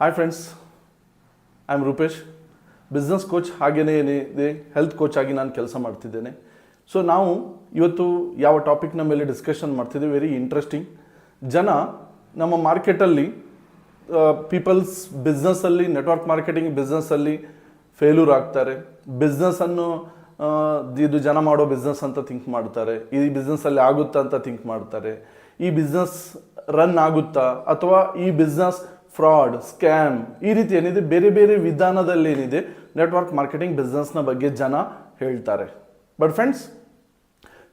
Hi friends, I am Rupesh, business coach ಹಾಗೆಯೇ ಏನಿದೆ health coach ಆಗಿ ನಾನು ಕೆಲಸ ಮಾಡ್ತಿದ್ದೇನೆ. ಸೊ ನಾವು ಇವತ್ತು ಯಾವ ಟಾಪಿಕ್ನ ಮೇಲೆ ಡಿಸ್ಕಷನ್ ಮಾಡ್ತಿದ್ದೀವಿ, ವೆರಿ ಇಂಟ್ರೆಸ್ಟಿಂಗ್. ಜನ ನಮ್ಮ ಮಾರ್ಕೆಟಲ್ಲಿ ಪೀಪಲ್ಸ್ ಬಿಸ್ನೆಸ್ಸಲ್ಲಿ, ನೆಟ್ವರ್ಕ್ ಮಾರ್ಕೆಟಿಂಗ್ ಬಿಸ್ನೆಸ್ಸಲ್ಲಿ ಫೇಲ್ಯೂರ್ ಆಗ್ತಾರೆ. ಬಿಸ್ನೆಸ್ಸನ್ನು ಇದು ಜನ ಮಾಡೋ ಬಿಸ್ನೆಸ್ ಅಂತ ಥಿಂಕ್ ಮಾಡ್ತಾರೆ. ಈ ಬಿಸ್ನೆಸ್ಸಲ್ಲಿ ಆಗುತ್ತಾ ಅಂತ ಥಿಂಕ್ ಮಾಡ್ತಾರೆ. ಈ ಬಿಸ್ನೆಸ್ ರನ್ ಆಗುತ್ತಾ ಅಥವಾ ಈ ಬಿಸ್ನೆಸ್ ಫ್ರಾಡ್, ಸ್ಕ್ಯಾಮ್, ಈ ರೀತಿ ಏನಿದೆ ಬೇರೆ ಬೇರೆ ವಿಧಾನದಲ್ಲಿ ಏನಿದೆ ನೆಟ್ವರ್ಕ್ ಮಾರ್ಕೆಟಿಂಗ್ ಬಿಸ್ನೆಸ್ನ ಬಗ್ಗೆ ಜನ ಹೇಳ್ತಾರೆ. But friends,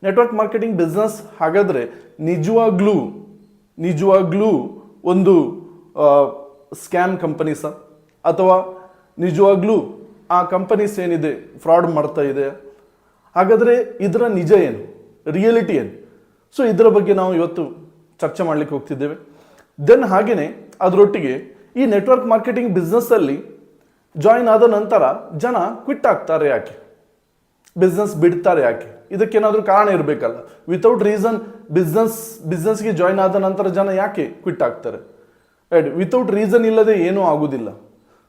network marketing business ಹಾಗಾದರೆ ನಿಜವಾಗ್ಲೂ ಒಂದು ಸ್ಕ್ಯಾಮ್ ಕಂಪನೀಸ ಅಥವಾ ನಿಜವಾಗ್ಲೂ ಆ ಕಂಪನೀಸ್ ಏನಿದೆ ಫ್ರಾಡ್ ಮಾಡ್ತಾ ಇದೆ? ಹಾಗಾದರೆ ಇದರ ನಿಜ ಏನು, ರಿಯಾಲಿಟಿ ಏನು? ಸೊ ಇದರ ಬಗ್ಗೆ ನಾವು ಇವತ್ತು ಚರ್ಚೆ ಮಾಡಲಿಕ್ಕೆ ಹೋಗ್ತಿದ್ದೇವೆ. ದೆನ್ ಹಾಗೆಯೇ ಅದರೊಟ್ಟಿಗೆ ಈ ನೆಟ್ವರ್ಕ್ ಮಾರ್ಕೆಟಿಂಗ್ ಬಿಸ್ನೆಸ್ಸಲ್ಲಿ ಜಾಯಿನ್ ಆದ ನಂತರ ಜನ ಕ್ವಿಟ್ ಆಗ್ತಾರೆ ಯಾಕೆ, ಬಿಸ್ನೆಸ್ ಬಿಡ್ತಾರೆ ಯಾಕೆ? ಇದಕ್ಕೇನಾದರೂ ಕಾರಣ ಇರಬೇಕಲ್ಲ. ವಿತೌಟ್ ರೀಸನ್ ಬಿಸ್ನೆಸ್ಗೆ ಜಾಯಿನ್ ಆದ ನಂತರ ಜನ ಯಾಕೆ ಕ್ವಿಟ್ ಆಗ್ತಾರೆ? ರೈಟ್, ವಿತೌಟ್ ರೀಸನ್ ಇಲ್ಲದೆ ಏನೂ ಆಗೋದಿಲ್ಲ.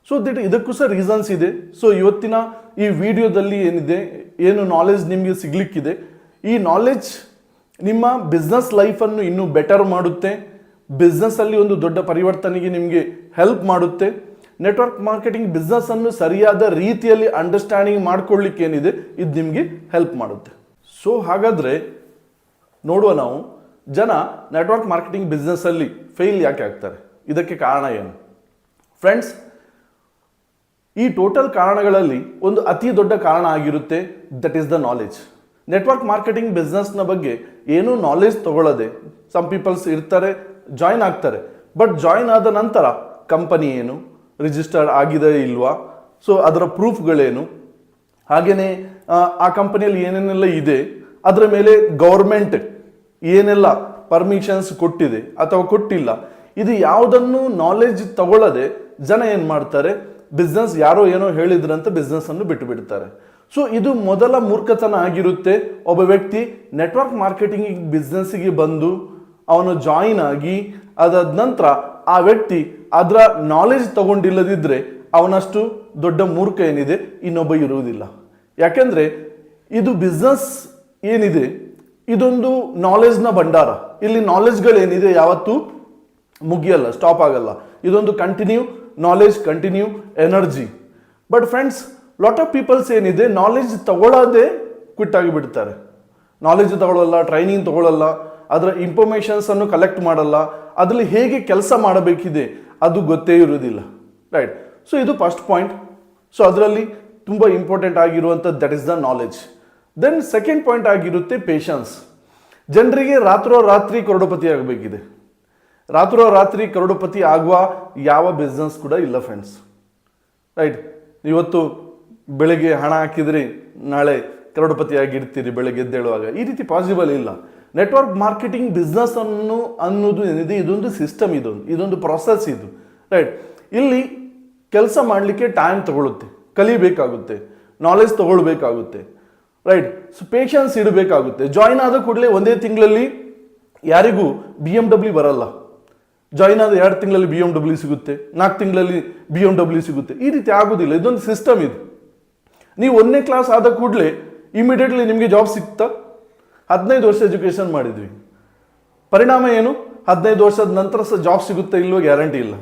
ಸೊ ಇದಕ್ಕೂ ಸಹ ರೀಸನ್ಸ್ ಇದೆ. ಸೊ ಇವತ್ತಿನ ಈ ವಿಡಿಯೋದಲ್ಲಿ ಏನು ನಾಲೆಜ್ ನಿಮಗೆ ಸಿಗ್ಲಿಕ್ಕಿದೆ, ಈ ನಾಲೆಜ್ ನಿಮ್ಮ ಬಿಸ್ನೆಸ್ ಲೈಫನ್ನು ಇನ್ನೂ ಬೆಟರ್ ಮಾಡುತ್ತೆ, ಬಿಸ್ನೆಸ್ಸಲ್ಲಿ ಒಂದು ದೊಡ್ಡ ಪರಿವರ್ತನೆಗೆ ನಿಮಗೆ ಹೆಲ್ಪ್ ಮಾಡುತ್ತೆ. ನೆಟ್ವರ್ಕ್ ಮಾರ್ಕೆಟಿಂಗ್ ಬಿಸ್ನೆಸ್ಸನ್ನು ಸರಿಯಾದ ರೀತಿಯಲ್ಲಿ ಅಂಡರ್ಸ್ಟ್ಯಾಂಡಿಂಗ್ ಮಾಡ್ಕೊಳ್ಳಿಕ್ಕೆ ಏನಿದೆ ಇದು ನಿಮಗೆ ಹೆಲ್ಪ್ ಮಾಡುತ್ತೆ. ಸೊ ಹಾಗಾದರೆ ನೋಡುವ ನಾವು, ಜನ ನೆಟ್ವರ್ಕ್ ಮಾರ್ಕೆಟಿಂಗ್ ಬಿಸ್ನೆಸ್ಸಲ್ಲಿ ಫೇಲ್ ಯಾಕೆ ಆಗ್ತಾರೆ, ಇದಕ್ಕೆ ಕಾರಣ ಏನು? ಫ್ರೆಂಡ್ಸ್, ಈ ಟೋಟಲ್ ಕಾರಣಗಳಲ್ಲಿ ಒಂದು ಅತಿ ದೊಡ್ಡ ಕಾರಣ ಆಗಿರುತ್ತೆ, that is the knowledge. Network marketing ಬಿಸ್ನೆಸ್ನ ಬಗ್ಗೆ ಏನೂ ನಾಲೆಜ್ ತಗೊಳ್ಳದೆ ಸಮ್ ಪೀಪಲ್ಸ್ ಇರ್ತಾರೆ, ಜಾಯಿನ್ ಆಗ್ತಾರೆ. ಬಟ್ ಜಾಯಿನ್ ಆದ ನಂತರ ಕಂಪನಿ ಏನು, ರಿಜಿಸ್ಟರ್ಡ್ ಆಗಿದೆ ಇಲ್ವಾ, ಸೊ ಅದರ ಪ್ರೂಫ್ಗಳೇನು, ಹಾಗೆಯೇ ಆ ಕಂಪನಿಯಲ್ಲಿ ಏನೇನೆಲ್ಲ ಇದೆ, ಅದರ ಮೇಲೆ ಗೌರ್ಮೆಂಟ್ ಏನೆಲ್ಲ ಪರ್ಮಿಷನ್ಸ್ ಕೊಟ್ಟಿದೆ ಅಥವಾ ಕೊಟ್ಟಿಲ್ಲ, ಇದು ಯಾವುದನ್ನು ನಾಲೆಜ್ ತಗೊಳ್ಳದೆ ಜನ ಏನು ಮಾಡ್ತಾರೆ, ಬಿಸ್ನೆಸ್ ಯಾರೋ ಏನೋ ಹೇಳಿದ್ರಂತ ಬಿಸ್ನೆಸ್ಸನ್ನು ಬಿಟ್ಟು ಬಿಡ್ತಾರೆ. ಸೊ ಇದು ಮೊದಲ ಮೂರ್ಖತನ ಆಗಿರುತ್ತೆ. ಒಬ್ಬ ವ್ಯಕ್ತಿ ನೆಟ್ವರ್ಕ್ ಮಾರ್ಕೆಟಿಂಗ್ ಬಿಸ್ನೆಸ್ಸಿಗೆ ಬಂದು ಅವನು ಜಾಯಿನ್ ಆಗಿ ಅದಾದ ನಂತರ ಆ ವ್ಯಕ್ತಿ ಅದರ ನಾಲೆಜ್ ತಗೊಂಡಿಲ್ಲದಿದ್ದರೆ ಅವನಷ್ಟು ದೊಡ್ಡ ಮೂರ್ಖ ಏನಿದೆ ಇನ್ನೊಬ್ಬ ಇರುವುದಿಲ್ಲ. ಯಾಕೆಂದರೆ ಇದು ಬಿಸ್ನೆಸ್ ಏನಿದೆ ಇದೊಂದು ನಾಲೆಜ್ನ ಭಂಡಾರ. ಇಲ್ಲಿ ನಾಲೆಜ್ಗಳೇನಿದೆ ಯಾವತ್ತೂ ಮುಗಿಯಲ್ಲ, ಸ್ಟಾಪ್ ಆಗಲ್ಲ. ಇದೊಂದು continue knowledge, continue energy. But friends, lot of peoples ಏನಿದೆ ನಾಲೆಜ್ ತಗೊಳ್ಳೋದೇ ಕ್ವಿಟ್ ಆಗಿಬಿಡ್ತಾರೆ. ನಾಲೆಜ್ ತಗೊಳ್ಳಲ್ಲ, ಟ್ರೈನಿಂಗ್ ತಗೊಳ್ಳಲ್ಲ, ಅದರ ಇನ್ಫಾರ್ಮೇಷನ್ಸನ್ನು ಕಲೆಕ್ಟ್ ಮಾಡಲ್ಲ, ಅದರಲ್ಲಿ ಹೇಗೆ ಕೆಲಸ ಮಾಡಬೇಕಿದೆ ಅದು ಗೊತ್ತೇ ಇರುವುದಿಲ್ಲ. ರೈಟ್, ಸೊ ಇದು ಫಸ್ಟ್ ಪಾಯಿಂಟ್. ಸೊ ಅದರಲ್ಲಿ ತುಂಬ ಇಂಪಾರ್ಟೆಂಟ್ ಆಗಿರುವಂಥದ್ದು that is the knowledge. Then second point ಆಗಿರುತ್ತೆ ಪೇಷನ್ಸ್. ಜನರಿಗೆ ರಾತ್ರೋರಾತ್ರಿ ಕರೋಡಪತಿ ಆಗಬೇಕಿದೆ. ರಾತ್ರೋರಾತ್ರಿ ಕರೋಡಪತಿ ಆಗುವ ಯಾವ ಬಿಸ್ನೆಸ್ ಕೂಡ ಇಲ್ಲ ಫ್ರೆಂಡ್ಸ್. ರೈಟ್, ಇವತ್ತು ಬೆಳಗ್ಗೆ ಹಣ ಹಾಕಿದ್ರಿ, ನಾಳೆ ಕರೋಡಪತಿ ಆಗಿರ್ತೀರಿ ಬೆಳಗ್ಗೆ ಎದ್ದೇಳುವಾಗ. ಈ ರೀತಿ ಪಾಸಿಬಲ್ ಇಲ್ಲ. ನೆಟ್ವರ್ಕ್ ಮಾರ್ಕೆಟಿಂಗ್ ಬಿಸ್ನೆಸ್ ಅನ್ನೋದು ಏನಿದೆ ಇದೊಂದು ಸಿಸ್ಟಮ್, ಇದೊಂದು ಪ್ರಾಸೆಸ್ ಇದು. ರೈಟ್, ಇಲ್ಲಿ ಕೆಲಸ ಮಾಡಲಿಕ್ಕೆ ಟೈಮ್ ತಗೊಳುತ್ತೆ, ಕಲಿಬೇಕಾಗುತ್ತೆ, ನಾಲೆಜ್ ತಗೊಳ್ಬೇಕಾಗುತ್ತೆ. ರೈಟ್, ಸೊ ಪೇಷನ್ಸ್ ಇಡಬೇಕಾಗುತ್ತೆ. ಜಾಯಿನ್ ಆದ ಕೂಡಲೇ ಒಂದೇ ತಿಂಗಳಲ್ಲಿ ಯಾರಿಗೂ BMW ಬರಲ್ಲ. ಜಾಯಿನ್ ಆದ 2 ತಿಂಗಳಲ್ಲಿ BMW ಸಿಗುತ್ತೆ, 4 ತಿಂಗಳಲ್ಲಿ BMW ಸಿಗುತ್ತೆ. ಈ ರೀತಿ ಆಗೋದಿಲ್ಲ, ಇದೊಂದು ಸಿಸ್ಟಮ್ ಇದು. ನೀವು 1ನೇ ಕ್ಲಾಸ್ ಆದ ಕೂಡಲೇ ಇಮಿಡಿಯೇಟ್ಲಿ ನಿಮಗೆ ಜಾಬ್ ಸಿಗ್ತಾ? 15 ವರ್ಷ ಎಜುಕೇಷನ್ ಮಾಡಿದ್ವಿ, ಪರಿಣಾಮ ಏನು? 15 ವರ್ಷದ ನಂತರ ಸಹ ಜಾಬ್ ಸಿಗುತ್ತೆ ಇಲ್ವೋ ಗ್ಯಾರಂಟಿ ಇಲ್ಲ.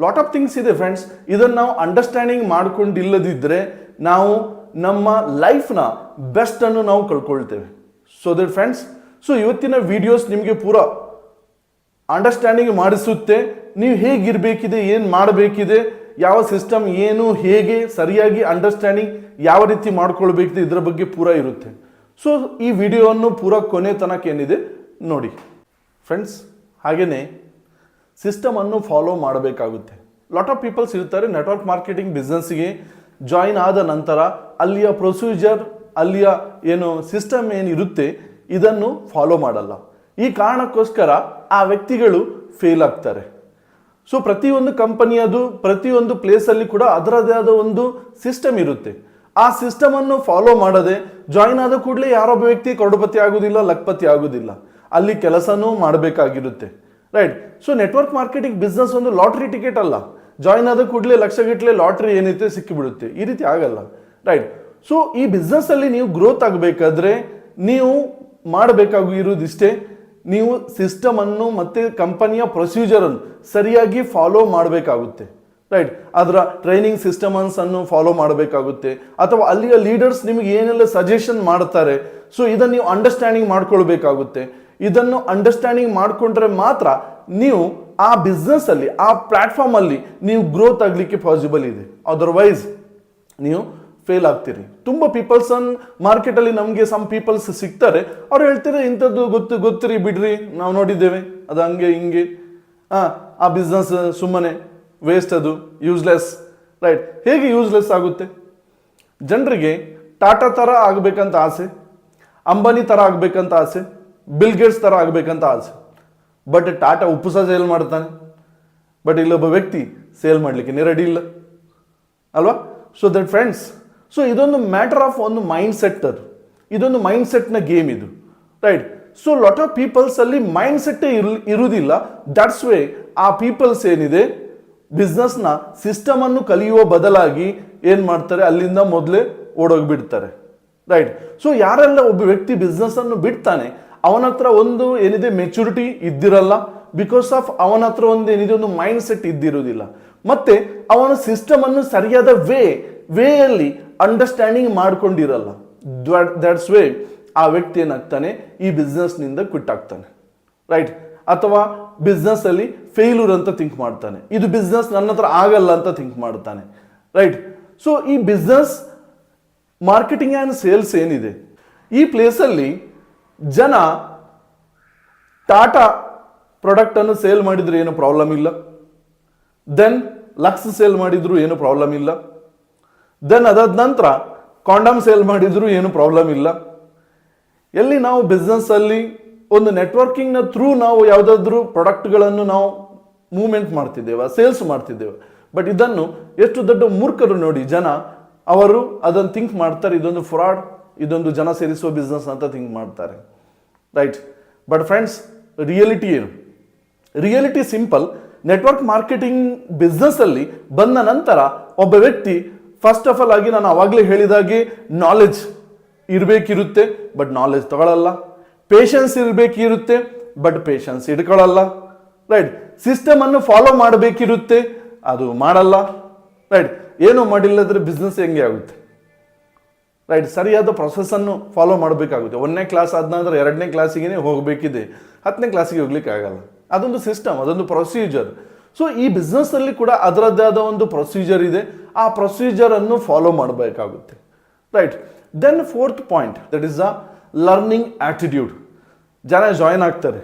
ಲಾಟ್ ಆಫ್ ಥಿಂಗ್ಸ್ ಇದೆ ಫ್ರೆಂಡ್ಸ್. ಇದನ್ನು ನಾವು ಅಂಡರ್ಸ್ಟ್ಯಾಂಡಿಂಗ್ ಮಾಡ್ಕೊಂಡಿಲ್ಲದಿದ್ದರೆ ನಾವು ನಮ್ಮ ಲೈಫ್ನ ಬೆಸ್ಟನ್ನು ನಾವು ಕಳ್ಕೊಳ್ತೇವೆ. ಸೊ ದಟ್ ಫ್ರೆಂಡ್ಸ್, ಸೊ ಇವತ್ತಿನ ವಿಡಿಯೋಸ್ ನಿಮಗೆ ಪೂರಾ ಅಂಡರ್ಸ್ಟ್ಯಾಂಡಿಂಗ್ ಮಾಡಿಸುತ್ತೆ. ನೀವು ಹೇಗಿರಬೇಕಿದೆ, ಏನು ಮಾಡಬೇಕಿದೆ, ಯಾವ ಸಿಸ್ಟಮ್ ಏನು, ಹೇಗೆ ಸರಿಯಾಗಿ ಅಂಡರ್ಸ್ಟ್ಯಾಂಡಿಂಗ್ ಯಾವ ರೀತಿ ಮಾಡ್ಕೊಳ್ಬೇಕಿದೆ ಇದರ ಬಗ್ಗೆ ಪೂರ ಇರುತ್ತೆ. ಸೊ ಈ ವಿಡಿಯೋವನ್ನು ಪೂರ ಕೊನೆ ತನಕ ಏನಿದೆ ನೋಡಿ ಫ್ರೆಂಡ್ಸ್. ಹಾಗೆಯೇ ಸಿಸ್ಟಮನ್ನು ಫಾಲೋ ಮಾಡಬೇಕಾಗುತ್ತೆ. ಲಾಟ್ ಆಫ್ ಪೀಪಲ್ಸ್ ಇರ್ತಾರೆ ನೆಟ್ವರ್ಕ್ ಮಾರ್ಕೆಟಿಂಗ್ ಬಿಸ್ನೆಸ್ಸಿಗೆ ಜಾಯಿನ್ ಆದ ನಂತರ ಅಲ್ಲಿಯ ಪ್ರೊಸೀಜರ್, ಅಲ್ಲಿಯ ಏನು ಸಿಸ್ಟಮ್ ಏನಿರುತ್ತೆ ಇದನ್ನು ಫಾಲೋ ಮಾಡಲ್ಲ. ಈ ಕಾರಣಕ್ಕೋಸ್ಕರ ಆ ವ್ಯಕ್ತಿಗಳು ಫೇಲ್ ಆಗ್ತಾರೆ. ಸೊ ಪ್ರತಿಯೊಂದು ಕಂಪನಿಯದು, ಪ್ರತಿಯೊಂದು ಪ್ಲೇಸಲ್ಲಿ ಕೂಡ ಅದರದೇ ಆದ ಒಂದು ಸಿಸ್ಟಮ್ ಇರುತ್ತೆ. ಆ ಸಿಸ್ಟಮನ್ನು ಫಾಲೋ ಮಾಡದೆ ಜಾಯಿನ್ ಆದ ಕೂಡಲೇ ಯಾರೊಬ್ಬ ವ್ಯಕ್ತಿ ಕರೋಡಪತಿ ಆಗೋದಿಲ್ಲ, ಲಖಪತಿ ಆಗೋದಿಲ್ಲ. ಅಲ್ಲಿ ಕೆಲಸನೂ ಮಾಡಬೇಕಾಗಿರುತ್ತೆ. Right, so network marketing business ಒಂದು ಲಾಟ್ರಿ ಟಿಕೆಟ್ ಅಲ್ಲ. ಜಾಯಿನ್ ಆದ ಕೂಡಲೇ ಲಕ್ಷಗಟ್ಟಲೆ ಲಾಟ್ರಿ ಏನೈತೆ ಸಿಕ್ಕಿಬಿಡುತ್ತೆ, ಈ ರೀತಿ ಆಗಲ್ಲ, ರೈಟ್? ಸೊ ಈ ಬಿಸ್ನೆಸ್ಸಲ್ಲಿ ನೀವು ಗ್ರೋತ್ ಆಗಬೇಕಾದ್ರೆ ನೀವು ಮಾಡಬೇಕಾಗಿರೋದಿಷ್ಟೇ, ನೀವು ಸಿಸ್ಟಮನ್ನು ಮತ್ತು ಕಂಪನಿಯ ಪ್ರೊಸೀಜರನ್ನು ಸರಿಯಾಗಿ ಫಾಲೋ ಮಾಡಬೇಕಾಗುತ್ತೆ, ರೈಟ್? ಅದರ ಟ್ರೈನಿಂಗ್ ಸಿಸ್ಟಮ್ಸನ್ನು ಫಾಲೋ ಮಾಡಬೇಕಾಗುತ್ತೆ, ಅಥವಾ ಅಲ್ಲಿಯ ಲೀಡರ್ಸ್ ನಿಮಗೆ ಏನೆಲ್ಲ ಸಜೆಷನ್ ಮಾಡ್ತಾರೆ, ಸೊ ಇದನ್ನು ನೀವು ಅಂಡರ್ಸ್ಟ್ಯಾಂಡಿಂಗ್ ಮಾಡ್ಕೊಳ್ಬೇಕಾಗುತ್ತೆ. ಇದನ್ನು ಅಂಡರ್ಸ್ಟ್ಯಾಂಡಿಂಗ್ ಮಾಡಿಕೊಂಡ್ರೆ ಮಾತ್ರ ನೀವು ಆ ಬಿಸ್ನೆಸ್ಸಲ್ಲಿ, ಆ ಪ್ಲ್ಯಾಟ್ಫಾರ್ಮಲ್ಲಿ ನೀವು ಗ್ರೋತ್ ಆಗಲಿಕ್ಕೆ ಪಾಸಿಬಲ್ ಇದೆ. ಅದರ್ವೈಸ್ ನೀವು ಫೇಲ್ ಆಗ್ತೀರಿ. ತುಂಬ ಪೀಪಲ್ಸ್ ಮಾರ್ಕೆಟಲ್ಲಿ ನಮಗೆ ಸಮ್ ಪೀಪಲ್ಸ್ ಸಿಗ್ತಾರೆ, ಅವ್ರು ಹೇಳ್ತಾರೆ ಇಂಥದ್ದು ಗೊತ್ತಿರಿ ಬಿಡ್ರಿ, ನಾವು ನೋಡಿದ್ದೇವೆ, ಅದು ಹಂಗೆ ಹಿಂಗೆ, ಆ ಬಿಸ್ನೆಸ್ ಸುಮ್ಮನೆ ವೇಸ್ಟ್, ಅದು ಯೂಸ್ಲೆಸ್, ರೈಟ್? ಹೇಗೆ ಯೂಸ್ಲೆಸ್ ಆಗುತ್ತೆ? ಜನರಿಗೆ ಟಾಟಾ ಥರ ಆಗಬೇಕಂತ ಆಸೆ, ಅಂಬಾನಿ ಥರ ಆಗಬೇಕಂತ ಆಸೆ, ಬಿಲ್ ಗೇಟ್ಸ್ ಥರ ಆಗಬೇಕಂತ ಆಸೆ. ಬಟ್ ಟಾಟಾ ಉಪ್ಪು ಸಹ ಸೇಲ್ ಮಾಡ್ತಾನೆ, ಬಟ್ ಇಲ್ಲೊಬ್ಬ ವ್ಯಕ್ತಿ ಸೇಲ್ ಮಾಡಲಿಕ್ಕೆ ರೆಡಿ ಇಲ್ಲ ಅಲ್ವಾ? ಸೊ ದಟ್ ಫ್ರೆಂಡ್ಸ್, ಸೊ ಇದೊಂದು ಮ್ಯಾಟರ್ ಆಫ್ ಒಂದು ಮೈಂಡ್ ಸೆಟ್, ಅದು ಇದೊಂದು ಮೈಂಡ್ ಸೆಟ್ನ ಗೇಮ್ ಇದು, right? So lot of peoples ಅಲ್ಲಿ ಮೈಂಡ್ ಸೆಟ್ಟೇ ಇರುವುದಿಲ್ಲ. ದಟ್ಸ್ ವೇ ಆ ಪೀಪಲ್ಸ್ ಏನಿದೆ ಬಿಸ್ನೆಸ್ನ ಸಿಸ್ಟಮನ್ನು ಕಲಿಯುವ ಬದಲಾಗಿ ಏನು ಮಾಡ್ತಾರೆ, ಅಲ್ಲಿಂದ ಮೊದಲೇ ಓಡೋಗ್ಬಿಡ್ತಾರೆ, ರೈಟ್? ಸೊ ಯಾರೆಲ್ಲ ಒಬ್ಬ ವ್ಯಕ್ತಿ ಬಿಸ್ನೆಸ್ಸನ್ನು ಬಿಡ್ತಾನೆ, ಅವನ ಹತ್ರ ಒಂದು ಏನಿದೆ ಮೆಚುರಿಟಿ ಇದ್ದಿರಲ್ಲ, ಬಿಕಾಸ್ ಆಫ್ ಅವನ ಹತ್ರ ಒಂದು ಏನಿದೆ ಒಂದು ಮೈಂಡ್ ಸೆಟ್ ಇದ್ದಿರೋದಿಲ್ಲ, ಮತ್ತೆ ಅವನ ಸಿಸ್ಟಮನ್ನು ಸರಿಯಾದ ವೇಯಲ್ಲಿ ಅಂಡರ್ಸ್ಟ್ಯಾಂಡಿಂಗ್ ಮಾಡ್ಕೊಂಡಿರಲ್ಲ. ದಟ್ಸ್ ವೇ ಆ ವ್ಯಕ್ತಿ ಏನಾಗ್ತಾನೆ, ಈ ಬಿಸ್ನೆಸ್ನಿಂದ ಕ್ವಿಟ್ ಆಗ್ತಾನೆ, ರೈಟ್? ಅಥವಾ ಬಿಸ್ನೆಸ್ ಅಲ್ಲಿ ಫೇಲ್ಯೂರ್ ಅಂತ ಥಿಂಕ್ ಮಾಡ್ತಾನೆ, ಇದು ಬಿಸ್ನೆಸ್ ನನ್ನ ಹತ್ರ ಆಗಲ್ಲ ಅಂತ ಥಿಂಕ್ ಮಾಡ್ತಾನೆ, ರೈಟ್? ಸೊ ಈ ಬಿಸ್ನೆಸ್ ಮಾರ್ಕೆಟಿಂಗ್ ಆ್ಯಂಡ್ ಸೇಲ್ಸ್ ಏನಿದೆ, ಈ ಪ್ಲೇಸಲ್ಲಿ ಜನ ಟಾಟಾ ಪ್ರಾಡಕ್ಟ್ ಅನ್ನು ಸೇಲ್ ಮಾಡಿದ್ರು ಏನು ಪ್ರಾಬ್ಲಮ್ ಇಲ್ಲ, ದೆನ್ ಲಕ್ಸ್ ಸೇಲ್ ಮಾಡಿದ್ರು ಏನು ಪ್ರಾಬ್ಲಮ್ ಇಲ್ಲ, ದೆನ್ ಅದಾದ ನಂತರ ಕಾಂಡಮ್ ಸೇಲ್ ಮಾಡಿದ್ರು ಏನು ಪ್ರಾಬ್ಲಮ್ ಇಲ್ಲ. ಎಲ್ಲಿ ನಾವು ಬಿಸ್ನೆಸ್ ಅಲ್ಲಿ ಒಂದು ನೆಟ್ವರ್ಕಿಂಗ್ನ ಥ್ರೂ ನಾವು ಯಾವುದಾದ್ರೂ ಪ್ರಾಡಕ್ಟ್ಗಳನ್ನು ನಾವು ಮೂವ್ಮೆಂಟ್ ಮಾಡ್ತಿದ್ದೇವೆ, ಸೇಲ್ಸ್ ಮಾಡ್ತಿದ್ದೇವೆ. ಬಟ್ ಇದನ್ನು ಎಷ್ಟು ದೊಡ್ಡ ಮೂರ್ಖರು ನೋಡಿ ಜನ, ಅವರು ಅದನ್ನು ಥಿಂಕ್ ಮಾಡ್ತಾರೆ ಇದೊಂದು ಫ್ರಾಡ್, ಇದೊಂದು ಜನ ಸೇರಿಸುವ ಬಿಸ್ನೆಸ್ ಅಂತ ಥಿಂಕ್ ಮಾಡ್ತಾರೆ, ರೈಟ್? ಬಟ್ ಫ್ರೆಂಡ್ಸ್, ರಿಯಾಲಿಟಿ ಏನು? Reality simple. Network marketing business ಅಲ್ಲಿ ಬಂದ ನಂತರ ಒಬ್ಬ ವ್ಯಕ್ತಿ ಫಸ್ಟ್ ಆಫ್ ಆಲ್ ಆಗಿ ನಾನು ಅವಾಗಲೇ ಹೇಳಿದಾಗೆ ನಾಲೆಜ್ ಇರಬೇಕಿರುತ್ತೆ, ಬಟ್ ನಾಲೆಜ್ ತಗೊಳ್ಳಲ್ಲ. ಪೇಷನ್ಸ್ ಇರಬೇಕಿರುತ್ತೆ, ಬಟ್ ಪೇಷನ್ಸ್ ಇಟ್ಕೊಳ್ಳಲ್ಲ, ರೈಟ್? ಸಿಸ್ಟಮ್ ಅನ್ನು ಫಾಲೋ ಮಾಡಬೇಕಿರುತ್ತೆ, ಅದು ಮಾಡಲ್ಲ, ರೈಟ್? ಏನು ಮಾಡಿಲ್ಲದ್ರೆ ಬಿಸ್ನೆಸ್ ಹೆಂಗೆ ಆಗುತ್ತೆ, ರೈಟ್? ಸರಿಯಾದ ಪ್ರೊಸೆಸ್ಸನ್ನು ಫಾಲೋ ಮಾಡಬೇಕಾಗುತ್ತೆ. 1ನೇ ಕ್ಲಾಸ್ ಆದ ನಂತರ 2ನೇ ಕ್ಲಾಸಿಗೆ ಹೋಗಬೇಕಿದೆ, 10ನೇ ಕ್ಲಾಸಿಗೆ ಹೋಗ್ಲಿಕ್ಕೆ ಆಗಲ್ಲ. ಅದೊಂದು ಸಿಸ್ಟಮ್, ಅದೊಂದು ಪ್ರೊಸೀಜರ್. ಸೊ ಈ ಬಿಸ್ನೆಸ್ಸಲ್ಲಿ ಕೂಡ ಅದರದ್ದೇ ಆದ ಒಂದು ಪ್ರೊಸೀಜರ್ ಇದೆ, ಆ ಪ್ರೊಸೀಜರನ್ನು ಫಾಲೋ ಮಾಡಬೇಕಾಗುತ್ತೆ, right? Then 4th point, that is a learning attitude. ಜನ ಜಾಯಿನ್ ಆಗ್ತಾರೆ,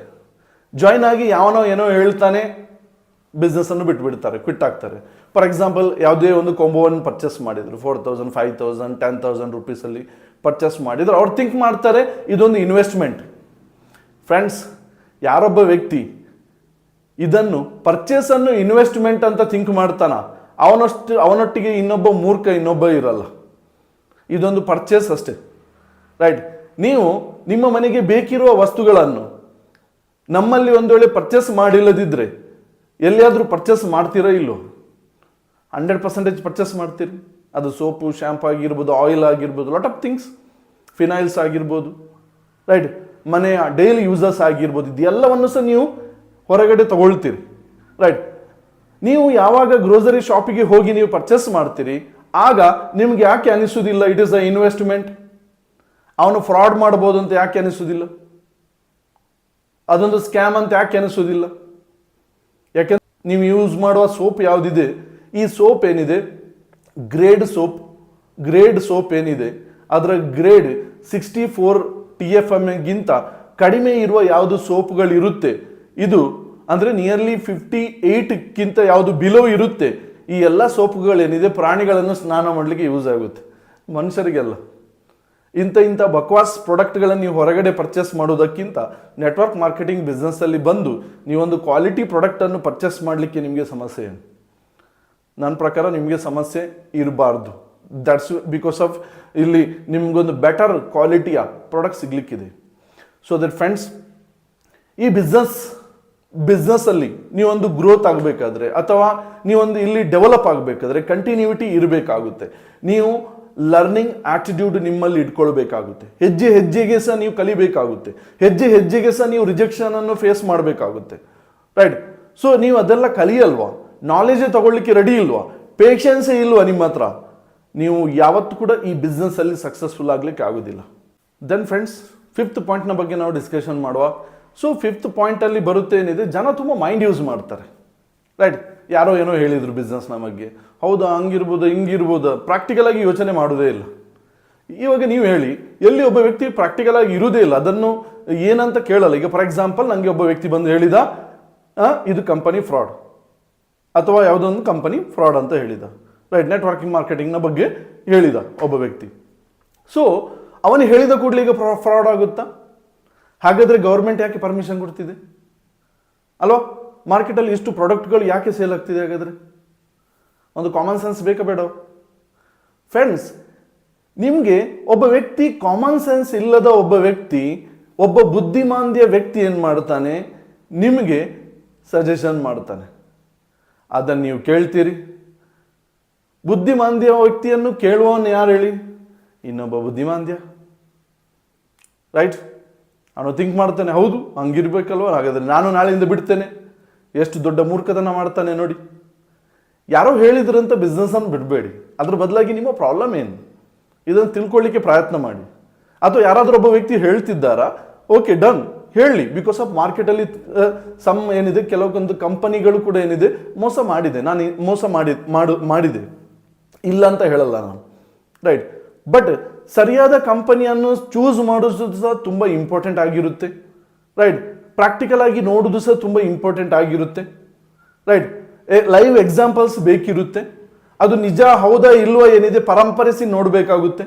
ಜಾಯಿನ್ ಆಗಿ ಯಾವನೋ ಏನೋ ಹೇಳ್ತಾನೆ, ಬಿಸ್ನೆಸ್ಸನ್ನು ಬಿಟ್ಬಿಡ್ತಾರೆ, ಕ್ವಿಟ್ ಆಗ್ತಾರೆ. ಫಾರ್ ಎಕ್ಸಾಂಪಲ್, ಯಾವುದೇ ಒಂದು ಕೊಂಬೋವನ್ನು ಪರ್ಚೇಸ್ ಮಾಡಿದ್ರು, 4000, 5000, 10,000 ರುಪೀಸಲ್ಲಿ ಪರ್ಚೇಸ್ ಮಾಡಿದ್ರು, ಅವ್ರು ಥಿಂಕ್ ಮಾಡ್ತಾರೆ ಇದೊಂದು ಇನ್ವೆಸ್ಟ್ಮೆಂಟ್. ಫ್ರೆಂಡ್ಸ್, ಯಾರೊಬ್ಬ ವ್ಯಕ್ತಿ ಇದನ್ನು ಪರ್ಚೇಸನ್ನು ಇನ್ವೆಸ್ಟ್ಮೆಂಟ್ ಅಂತ ಥಿಂಕ್ ಮಾಡ್ತಾನ, ಅವನೊಟ್ಟಿಗೆ ಇನ್ನೊಬ್ಬ ಮೂರ್ಖ ಇನ್ನೊಬ್ಬ ಇರಲ್ಲ. ಇದೊಂದು ಪರ್ಚೇಸ್ ಅಷ್ಟೇ, ರೈಟ್? ನೀವು ನಿಮ್ಮ ಮನೆಗೆ ಬೇಕಿರುವ ವಸ್ತುಗಳನ್ನು ನಮ್ಮಲ್ಲಿ ಒಂದು ವೇಳೆ ಪರ್ಚೇಸ್ ಮಾಡಿಲ್ಲದಿದ್ದರೆ ಎಲ್ಲಿಯಾದರೂ ಪರ್ಚೇಸ್ ಮಾಡ್ತೀರಾ? ಇಲ್ಲೋ? 100% ಪರ್ಚೇಸ್ ಮಾಡ್ತೀರಿ. ಅದು ಸೋಪು, ಶ್ಯಾಂಪು ಆಗಿರ್ಬೋದು, ಆಯಿಲ್ ಆಗಿರ್ಬೋದು, ಲಾಟ್ ಆಫ್ ಥಿಂಗ್ಸ್, ಫಿನೈಲ್ಸ್ ಆಗಿರ್ಬೋದು, ರೈಟ್? ಮನೆಯ ಡೈಲಿ ಯೂಸಸ್ ಆಗಿರ್ಬೋದು, ಇದೆಲ್ಲವನ್ನು ಸಹ ನೀವು ಹೊರಗಡೆ ತಗೊಳ್ತೀರಿ, ರೈಟ್? ನೀವು ಯಾವಾಗ ಗ್ರೋಸರಿ ಶಾಪಿಗೆ ಹೋಗಿ ನೀವು ಪರ್ಚೇಸ್ ಮಾಡ್ತೀರಿ, ಆಗ ನಿಮ್ಗೆ ಯಾಕೆ ಅನಿಸೋದಿಲ್ಲ ಇಟ್ ಈಸ್ ಅ ಇನ್ವೆಸ್ಟ್ಮೆಂಟ್, ಅವನು ಫ್ರಾಡ್ ಮಾಡ್ಬೋದು ಅಂತ ಯಾಕೆ ಅನಿಸೋದಿಲ್ಲ? ಅದೊಂದು ಸ್ಕ್ಯಾಮ್ ಅಂತ ಯಾಕೆ ಅನಿಸೋದಿಲ್ಲ? ಯಾಕೆಂದ್ರೆ ನೀವು ಯೂಸ್ ಮಾಡುವ ಸೋಪ್ ಯಾವುದಿದೆ, ಈ ಸೋಪ್ ಏನಿದೆ ಗ್ರೇಡ್ ಸೋಪ್ ಏನಿದೆ, ಅದರ ಗ್ರೇಡ್ 64 TFM ಗಿಂತ ಕಡಿಮೆ ಇರುವ ಯಾವುದು ಸೋಪ್ಗಳಿರುತ್ತೆ, ಇದು ಅಂದರೆ ನಿಯರ್ಲಿ 58ಕ್ಕಿಂತ ಯಾವುದು ಬಿಲೋ ಇರುತ್ತೆ, ಈ ಎಲ್ಲ ಸೋಪ್ಗಳೇನಿದೆ ಪ್ರಾಣಿಗಳನ್ನು ಸ್ನಾನ ಮಾಡಲಿಕ್ಕೆ ಯೂಸ್ ಆಗುತ್ತೆ, ಮನುಷ್ಯರಿಗೆಲ್ಲ. ಇಂಥ ಬಕ್ವಾಸ್ ಪ್ರಾಡಕ್ಟ್ಗಳನ್ನು ನೀವು ಹೊರಗಡೆ ಪರ್ಚೇಸ್ ಮಾಡೋದಕ್ಕಿಂತ ನೆಟ್ವರ್ಕ್ ಮಾರ್ಕೆಟಿಂಗ್ ಬಿಸ್ನೆಸ್ಸಲ್ಲಿ ಬಂದು ನೀವೊಂದು ಕ್ವಾಲಿಟಿ ಪ್ರಾಡಕ್ಟನ್ನು ಪರ್ಚೇಸ್ ಮಾಡಲಿಕ್ಕೆ ನಿಮಗೆ ಸಮಸ್ಯೆ ಏನು? ನನ್ನ ಪ್ರಕಾರ ನಿಮಗೆ ಸಮಸ್ಯೆ ಇರಬಾರ್ದು. ದಟ್ಸ್ ಬಿಕಾಸ್ ಆಫ್ ಇಲ್ಲಿ ನಿಮಗೊಂದು ಬೆಟರ್ ಕ್ವಾಲಿಟಿಯ ಪ್ರಾಡಕ್ಟ್ ಸಿಗ್ಲಿಕ್ಕಿದೆ. ಸೊ ದಟ್ ಫ್ರೆಂಡ್ಸ್, ಈ ಬಿಸ್ನೆಸ್ ಬಿಸ್ನೆಸ್ಸಲ್ಲಿ ನೀವೊಂದು ಗ್ರೋತ್ ಆಗಬೇಕಾದ್ರೆ ಅಥವಾ ನೀವೊಂದು ಇಲ್ಲಿ ಡೆವಲಪ್ ಆಗಬೇಕಾದ್ರೆ ಕಂಟಿನ್ಯೂಟಿ ಇರಬೇಕಾಗುತ್ತೆ. ನೀವು ಲರ್ನಿಂಗ್ ಆಟಿಟ್ಯೂಡ್ ನಿಮ್ಮಲ್ಲಿ ಇಟ್ಕೊಳ್ಬೇಕಾಗುತ್ತೆ. ಹೆಜ್ಜೆ ಹೆಜ್ಜೆಗೆ ಸಹ ನೀವು ಕಲಿಬೇಕಾಗುತ್ತೆ. ಹೆಜ್ಜೆ ಹೆಜ್ಜೆಗೆ ಸಹ ನೀವು ರಿಜೆಕ್ಷನ್ ಅನ್ನು ಫೇಸ್ ಮಾಡಬೇಕಾಗುತ್ತೆ. ರೈಟ್. ಸೊ ನೀವು ಅದೆಲ್ಲ ಕಲಿಯಲ್ವಾ? ನಾಲೆಜೇ ತಗೊಳ್ಳಿಕ್ಕೆ ರೆಡಿ ಇಲ್ವಾ? ಪೇಷನ್ಸೇ ಇಲ್ವಾ ನಿಮ್ಮ ಹತ್ರ? ನೀವು ಯಾವತ್ತೂ ಕೂಡ ಈ ಬಿಸ್ನೆಸ್ಸಲ್ಲಿ ಸಕ್ಸಸ್ಫುಲ್ ಆಗಲಿಕ್ಕೆ ಆಗೋದಿಲ್ಲ. ದೆನ್ ಫ್ರೆಂಡ್ಸ್, 5th ಪಾಯಿಂಟ್ನ ಬಗ್ಗೆ ನಾವು ಡಿಸ್ಕಷನ್ ಮಾಡುವ. ಸೊ 5th ಪಾಯಿಂಟಲ್ಲಿ ಬರುತ್ತೆ ಏನಿದೆ, ಜನ ತುಂಬ ಮೈಂಡ್ ಯೂಸ್ ಮಾಡ್ತಾರೆ. ರೈಟ್. ಯಾರೋ ಏನೋ ಹೇಳಿದರು ಬಿಸ್ನೆಸ್ನ ಬಗ್ಗೆ, ಹೌದಾ ಹಂಗಿರ್ಬೋದು ಹಿಂಗಿರ್ಬೋದು, ಪ್ರಾಕ್ಟಿಕಲ್ ಆಗಿ ಯೋಚನೆ ಮಾಡೋದೇ ಇಲ್ಲ. ಇವಾಗ ನೀವು ಹೇಳಿ, ಎಲ್ಲಿ ಒಬ್ಬ ವ್ಯಕ್ತಿ ಪ್ರಾಕ್ಟಿಕಲ್ ಆಗಿ ಇರುವುದೇ ಇಲ್ಲ, ಅದನ್ನು ಏನಂತ ಕೇಳಲ್ಲ. ಈಗ ಫಾರ್ ಎಕ್ಸಾಂಪಲ್ ನನಗೆ ಒಬ್ಬ ವ್ಯಕ್ತಿ ಬಂದು ಹೇಳಿದ ಇದು ಕಂಪನಿ ಫ್ರಾಡ್ ಅಥವಾ ಯಾವುದೊಂದು ಕಂಪನಿ ಫ್ರಾಡ್ ಅಂತ ಹೇಳಿದ. ರೈಟ್. ನೆಟ್ವರ್ಕಿಂಗ್ ಮಾರ್ಕೆಟಿಂಗ್ನ ಬಗ್ಗೆ ಹೇಳಿದ ಒಬ್ಬ ವ್ಯಕ್ತಿ. ಸೊ ಅವನು ಹೇಳಿದ ಕೂಡಲೇ ಈಗ ಫ್ರಾಡ್ ಆಗುತ್ತಾ? ಹಾಗಾದರೆ ಗೌರ್ಮೆಂಟ್ ಯಾಕೆ ಪರ್ಮಿಷನ್ ಕೊಡ್ತಿದೆ ಅಲ್ವಾ? ಮಾರ್ಕೆಟಲ್ಲಿ ಇಷ್ಟು ಪ್ರಾಡಕ್ಟ್ಗಳು ಯಾಕೆ ಸೇಲ್ ಆಗ್ತಿದೆ? ಹಾಗಾದರೆ ಒಂದು ಕಾಮನ್ ಸೆನ್ಸ್ ಬೇಕಾ ಬೇಡ? ಫ್ರೆಂಡ್ಸ್, ನಿಮಗೆ ಒಬ್ಬ ವ್ಯಕ್ತಿ ಕಾಮನ್ ಸೆನ್ಸ್ ಇಲ್ಲದ ಒಬ್ಬ ವ್ಯಕ್ತಿ, ಒಬ್ಬ ಬುದ್ಧಿಮಾಂದ್ಯ ವ್ಯಕ್ತಿ ಏನು ಮಾಡ್ತಾನೆ, ನಿಮಗೆ ಸಜೆಷನ್ ಮಾಡ್ತಾನೆ. ಅದನ್ನು ನೀವು ಕೇಳ್ತೀರಿ. ಬುದ್ಧಿಮಾಂದ್ಯ ವ್ಯಕ್ತಿಯನ್ನು ಕೇಳುವವನು ಯಾರು ಹೇಳಿ? ಇನ್ನೊಬ್ಬ ಬುದ್ಧಿಮಾಂದ್ಯ. ರೈಟ್. ಅವನು ಥಿಂಕ್ ಮಾಡ್ತಾನೆ, ಹೌದು ಹಂಗಿರ್ಬೇಕಲ್ವ, ಹಾಗಾದರೆ ನಾನು ನಾಳೆಯಿಂದ ಬಿಡ್ತೇನೆ. ಎಷ್ಟು ದೊಡ್ಡ ಮೂರ್ಖತನ ಮಾಡ್ತಾನೆ ನೋಡಿ. ಯಾರೋ ಹೇಳಿದ್ರಂತ ಬಿಸ್ನೆಸ್ಸನ್ನು ಬಿಡಬೇಡಿ. ಅದ್ರ ಬದಲಾಗಿ ನಿಮ್ಮ ಪ್ರಾಬ್ಲಮ್ ಏನು ಇದನ್ನು ತಿಳ್ಕೊಳ್ಳಿಕ್ಕೆ ಪ್ರಯತ್ನ ಮಾಡಿ. ಅಥವಾ ಯಾರಾದರೂ ಒಬ್ಬ ವ್ಯಕ್ತಿ ಹೇಳ್ತಿದ್ದಾರಾ, ಓಕೆ ಡನ್, ಹೇಳಿ. ಬಿಕಾಸ್ ಆಫ್ ಮಾರ್ಕೆಟಲ್ಲಿ ಸಮ್ ಏನಿದೆ, ಕೆಲವೊಂದು ಕಂಪನಿಗಳು ಕೂಡ ಏನಿದೆ ಮೋಸ ಮಾಡಿದೆ. ನಾನು ಮೋಸ ಮಾಡಿದೆ ಇಲ್ಲ ಅಂತ ಹೇಳಲ್ಲ ನಾನು. ರೈಟ್. ಬಟ್ ಸರಿಯಾದ ಕಂಪನಿಯನ್ನು ಚೂಸ್ ಮಾಡೋದು ಸಹ ತುಂಬ ಇಂಪಾರ್ಟೆಂಟ್ ಆಗಿರುತ್ತೆ. ರೈಟ್. ಪ್ರಾಕ್ಟಿಕಲ್ ಆಗಿ ನೋಡೋದು ಸಹ ತುಂಬ ಇಂಪಾರ್ಟೆಂಟ್ ಆಗಿರುತ್ತೆ. ರೈಟ್. ಲೈವ್ ಎಕ್ಸಾಂಪಲ್ಸ್ ಬೇಕಿರುತ್ತೆ. ಅದು ನಿಜ ಹೌದಾ ಇಲ್ವಾ ಏನಿದೆ ಪರಂಪರೆಸಿ ನೋಡಬೇಕಾಗುತ್ತೆ.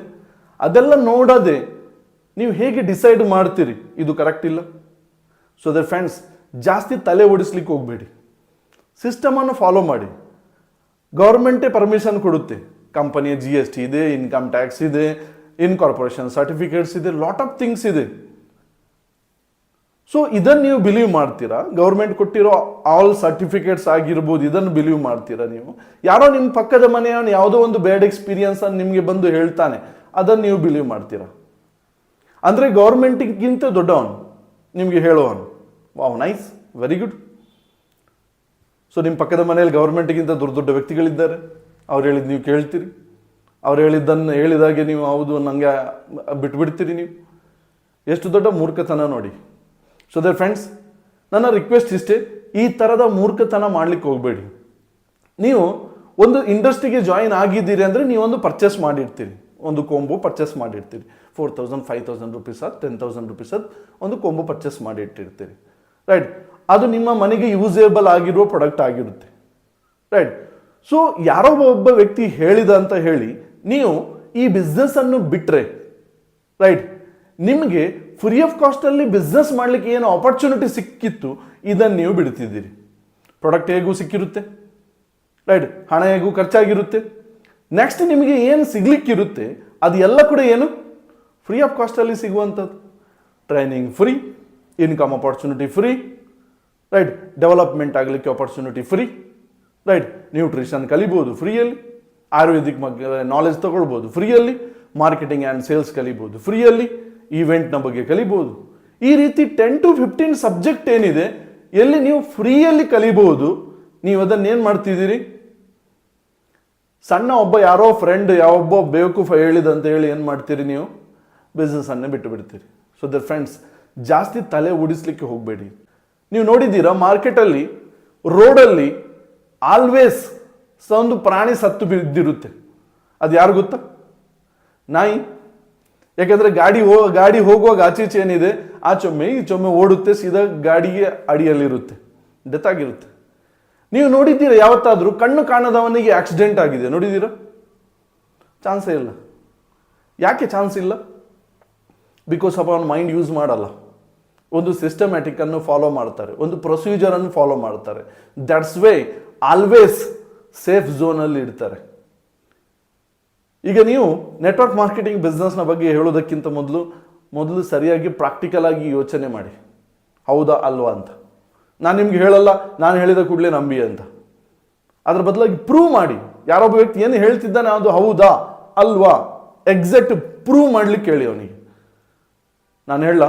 ಅದೆಲ್ಲ ನೋಡದೆ ನೀವು ಹೇಗೆ ಡಿಸೈಡ್ ಮಾಡ್ತೀರಿ ಇದು ಕರೆಕ್ಟ್ ಇಲ್ಲ? ಸೊ ದಟ್ ಫ್ರೆಂಡ್ಸ್, ಜಾಸ್ತಿ ತಲೆ ಓಡಿಸ್ಲಿಕ್ಕೆ ಹೋಗಬೇಡಿ. ಸಿಸ್ಟಮನ್ನು ಫಾಲೋ ಮಾಡಿ. ಗೌರ್ಮೆಂಟೇ ಪರ್ಮಿಷನ್ ಕೊಡುತ್ತೆ. ಕಂಪನಿಯ GST ಇದೆ, ಇನ್ಕಮ್ ಟ್ಯಾಕ್ಸ್ ಇದೆ, ಇನ್ಕಾರ್ಪೊರೇಷನ್ ಸರ್ಟಿಫಿಕೇಟ್ಸ್ ಇದೆ, ಲಾಟ್ ಆಫ್ ಥಿಂಗ್ಸ್ ಇದೆ. ಸೊ ಇದನ್ನು ನೀವು ಬಿಲೀವ್ ಮಾಡ್ತೀರಾ? ಗೌರ್ಮೆಂಟ್ ಕೊಟ್ಟಿರೋ ಆಲ್ ಸರ್ಟಿಫಿಕೇಟ್ಸ್ ಆಗಿರ್ಬೋದು, ಇದನ್ನು ಬಿಲೀವ್ ಮಾಡ್ತೀರಾ ನೀವು? ಯಾರೋ ನಿಮ್ಮ ಪಕ್ಕದ ಮನೆಯವನು ಯಾವುದೋ ಒಂದು ಬ್ಯಾಡ್ ಎಕ್ಸ್ಪೀರಿಯನ್ಸ್ ಅನ್ನು ನಿಮಗೆ ಬಂದು ಹೇಳ್ತಾನೆ, ಅದನ್ನು ನೀವು ಬಿಲೀವ್ ಮಾಡ್ತೀರಾ? ಅಂದರೆ ಗೌರ್ಮೆಂಟಿಗಿಂತ ದೊಡ್ಡವನು ನಿಮಗೆ ಹೇಳುವವನು. Wow, nice, very good. So ನಿಮ್ಮ ಪಕ್ಕದ ಮನೆಯಲ್ಲಿ ಗೌರ್ಮೆಂಟಿಗಿಂತ ದೊಡ್ಡ ದೊಡ್ಡ ವ್ಯಕ್ತಿಗಳಿದ್ದಾರೆ. ಅವ್ರು ಹೇಳಿದ್ದು ನೀವು ಕೇಳ್ತೀರಿ, ಅವ್ರು ಹೇಳಿದ್ದನ್ನು ಹೇಳಿದಾಗೆ ನೀವು ಹೌದು ನನಗೆ ಬಿಟ್ಬಿಡ್ತೀರಿ ನೀವು. ಎಷ್ಟು ದೊಡ್ಡ ಮೂರ್ಖತನ ನೋಡಿ. ಸೊ ದಟ್ ಫ್ರೆಂಡ್ಸ್, ನನ್ನ ರಿಕ್ವೆಸ್ಟ್ ಇಷ್ಟೇ, ಈ ಥರದ ಮೂರ್ಖತನ ಮಾಡಲಿಕ್ಕೆ ಹೋಗಬೇಡಿ. ನೀವು ಒಂದು ಇಂಡಸ್ಟ್ರಿಗೆ ಜಾಯಿನ್ ಆಗಿದ್ದೀರಿ ಅಂದರೆ ನೀವೊಂದು ಪರ್ಚೇಸ್ ಮಾಡಿರ್ತೀರಿ, ಒಂದು ಕೊಂಬು ಪರ್ಚೇಸ್ ಮಾಡಿರ್ತೀರಿ. 4,000 5,000 ರುಪೀಸ್ 10,000 ರುಪೀಸ್ ಒಂದು ಕೊಂಬು ಪರ್ಚೇಸ್ ಮಾಡಿಟ್ಟಿರ್ತೀರಿ. ರೈಟ್. ಅದು ನಿಮ್ಮ ಮನೆಗೆ ಯೂಸೇಬಲ್ ಆಗಿರುವ ಪ್ರಾಡಕ್ಟ್ ಆಗಿರುತ್ತೆ. ರೈಟ್. ಸೊ ಯಾರೋ ಒಬ್ಬ ವ್ಯಕ್ತಿ ಹೇಳಿದ ಅಂತ ಹೇಳಿ ನೀವು ಈ ಬಿಸ್ನೆಸ್ಸನ್ನು ಬಿಟ್ಟರೆ, ರೈಟ್, ನಿಮಗೆ ಫ್ರೀ ಆಫ್ ಕಾಸ್ಟಲ್ಲಿ ಬಿಸ್ನೆಸ್ ಮಾಡಲಿಕ್ಕೆ ಏನು ಆಪರ್ಚುನಿಟಿ ಸಿಕ್ಕಿತ್ತು ಇದನ್ನು ನೀವು ಬಿಡ್ತಿದ್ದೀರಿ. ಪ್ರಾಡಕ್ಟ್ ಹೇಗೂ ಸಿಕ್ಕಿರುತ್ತೆ. ರೈಟ್. ಹಣ ಹೇಗೂ ಖರ್ಚಾಗಿರುತ್ತೆ. ನೆಕ್ಸ್ಟ್ ನಿಮಗೆ ಏನು ಸಿಗ್ಲಿಕ್ಕಿರುತ್ತೆ ಅದು ಎಲ್ಲ ಕೂಡ ಏನು ಫ್ರೀ ಆಫ್ ಕಾಸ್ಟಲ್ಲಿ ಸಿಗುವಂಥದ್ದು. Training free, income opportunity free, right, development ಆಗಲಿಕ್ಕೆ ಆಪರ್ಚುನಿಟಿ ಫ್ರೀ, ರೈಟ್, ನ್ಯೂಟ್ರಿಷನ್ ಕಲಿಬೋದು ಫ್ರೀಯಲ್ಲಿ, ಆಯುರ್ವೇದಿಕ್ ನಾಲೆಜ್ ತಗೊಳ್ಬೋದು ಫ್ರೀಯಲ್ಲಿ, ಮಾರ್ಕೆಟಿಂಗ್ ಆ್ಯಂಡ್ ಸೇಲ್ಸ್ ಕಲಿಬೋದು ಫ್ರೀಯಲ್ಲಿ, ಈವೆಂಟ್ನ ಬಗ್ಗೆ ಕಲಿಬೋದು. ಈ ರೀತಿ 10 to 15 ಸಬ್ಜೆಕ್ಟ್ ಏನಿದೆ ಎಲ್ಲಿ ನೀವು ಫ್ರೀಯಲ್ಲಿ ಕಲಿಬೋದು. ನೀವು ಅದನ್ನೇನು ಮಾಡ್ತಿದ್ದೀರಿ? ಸಣ್ಣ ಒಬ್ಬ ಯಾರೋ ಫ್ರೆಂಡ್ ಯಾವೊಬ್ಬ ಬೇವಕೂಫ ಹೇಳಿದಂತ ಹೇಳಿ ಏನು ಮಾಡ್ತೀರಿ? ನೀವು ಬಿಸ್ನೆಸ್ಸನ್ನೇ ಬಿಟ್ಟು ಬಿಡ್ತೀರಿ. ಸೊ ದಟ್ ಫ್ರೆಂಡ್ಸ್, ಜಾಸ್ತಿ ತಲೆ ಓಡಿಸ್ಲಿಕ್ಕೆ ಹೋಗಬೇಡಿ. ನೀವು ನೋಡಿದ್ದೀರಾ ಮಾರ್ಕೆಟಲ್ಲಿ, ರೋಡಲ್ಲಿ ಆಲ್ವೇಸ್ ಒಂದು ಪ್ರಾಣಿ ಸತ್ತು ಬಿದ್ದಿರುತ್ತೆ. ಅದು ಯಾರು ಗೊತ್ತಾ? ನಾಯಿ. ಯಾಕೆಂದರೆ ಗಾಡಿ ಹೋಗುವಾಗ ಆಚೀಚೆ ಏನಿದೆ ಆ ಚೊಮ್ಮೆ ಈ ಚೊಮ್ಮೆ ಓಡುತ್ತೆ, ಸೀದಾ ಗಾಡಿಗೆ ಅಡಿಯಲ್ಲಿರುತ್ತೆ, ಡೆತ್ ಆಗಿರುತ್ತೆ. ನೀವು ನೋಡಿದ್ದೀರಾ ಯಾವತ್ತಾದರೂ ಕಣ್ಣು ಕಾಣದವನಿಗೆ ಆಕ್ಸಿಡೆಂಟ್ ಆಗಿದೆ ನೋಡಿದ್ದೀರಾ? ಚಾನ್ಸೇ ಇಲ್ಲ. ಯಾಕೆ ಚಾನ್ಸ್ ಇಲ್ಲ? ಬಿಕಾಸ್ ಆಫ್ ಅವನ ಮೈಂಡ್ ಯೂಸ್ ಮಾಡಲ್ಲ. ಒಂದು ಸಿಸ್ಟಮ್ಯಾಟಿಕ್ಕನ್ನು ಫಾಲೋ ಮಾಡ್ತಾರೆ, ಒಂದು ಪ್ರೊಸೀಜರನ್ನು ಫಾಲೋ ಮಾಡ್ತಾರೆ. ದಟ್ಸ್ ವೇ ಆಲ್ವೇಸ್ ಸೇಫ್ ಝೋನಲ್ಲಿ ಇಡ್ತಾರೆ. ಈಗ ನೀವು ನೆಟ್ವರ್ಕ್ ಮಾರ್ಕೆಟಿಂಗ್ ಬಿಸ್ನೆಸ್ನ ಬಗ್ಗೆ ಹೇಳೋದಕ್ಕಿಂತ ಮೊದಲು ಸರಿಯಾಗಿ ಪ್ರಾಕ್ಟಿಕಲ್ ಆಗಿ ಯೋಚನೆ ಮಾಡಿ, ಹೌದಾ ಅಲ್ವಾ ಅಂತ. ನಾನು ನಿಮ್ಗೆ ಹೇಳಲ್ಲ, ನಾನು ಹೇಳಿದ ಕೂಡಲೇ ನಂಬಿ ಅಂತ. ಅದ್ರ ಬದಲಾಗಿ ಪ್ರೂವ್ ಮಾಡಿ. ಯಾರೊಬ್ಬ ವ್ಯಕ್ತಿ ಏನು ಹೇಳ್ತಿದ್ದಾನೆ ಅದು ಹೌದಾ ಅಲ್ವಾ ಎಕ್ಸಾಕ್ಟ್ ಪ್ರೂವ್ ಮಾಡ್ಲಿಕ್ಕೆ ಹೇಳಿ ಅವನಿಗೆ. ನಾನು ಹೇಳ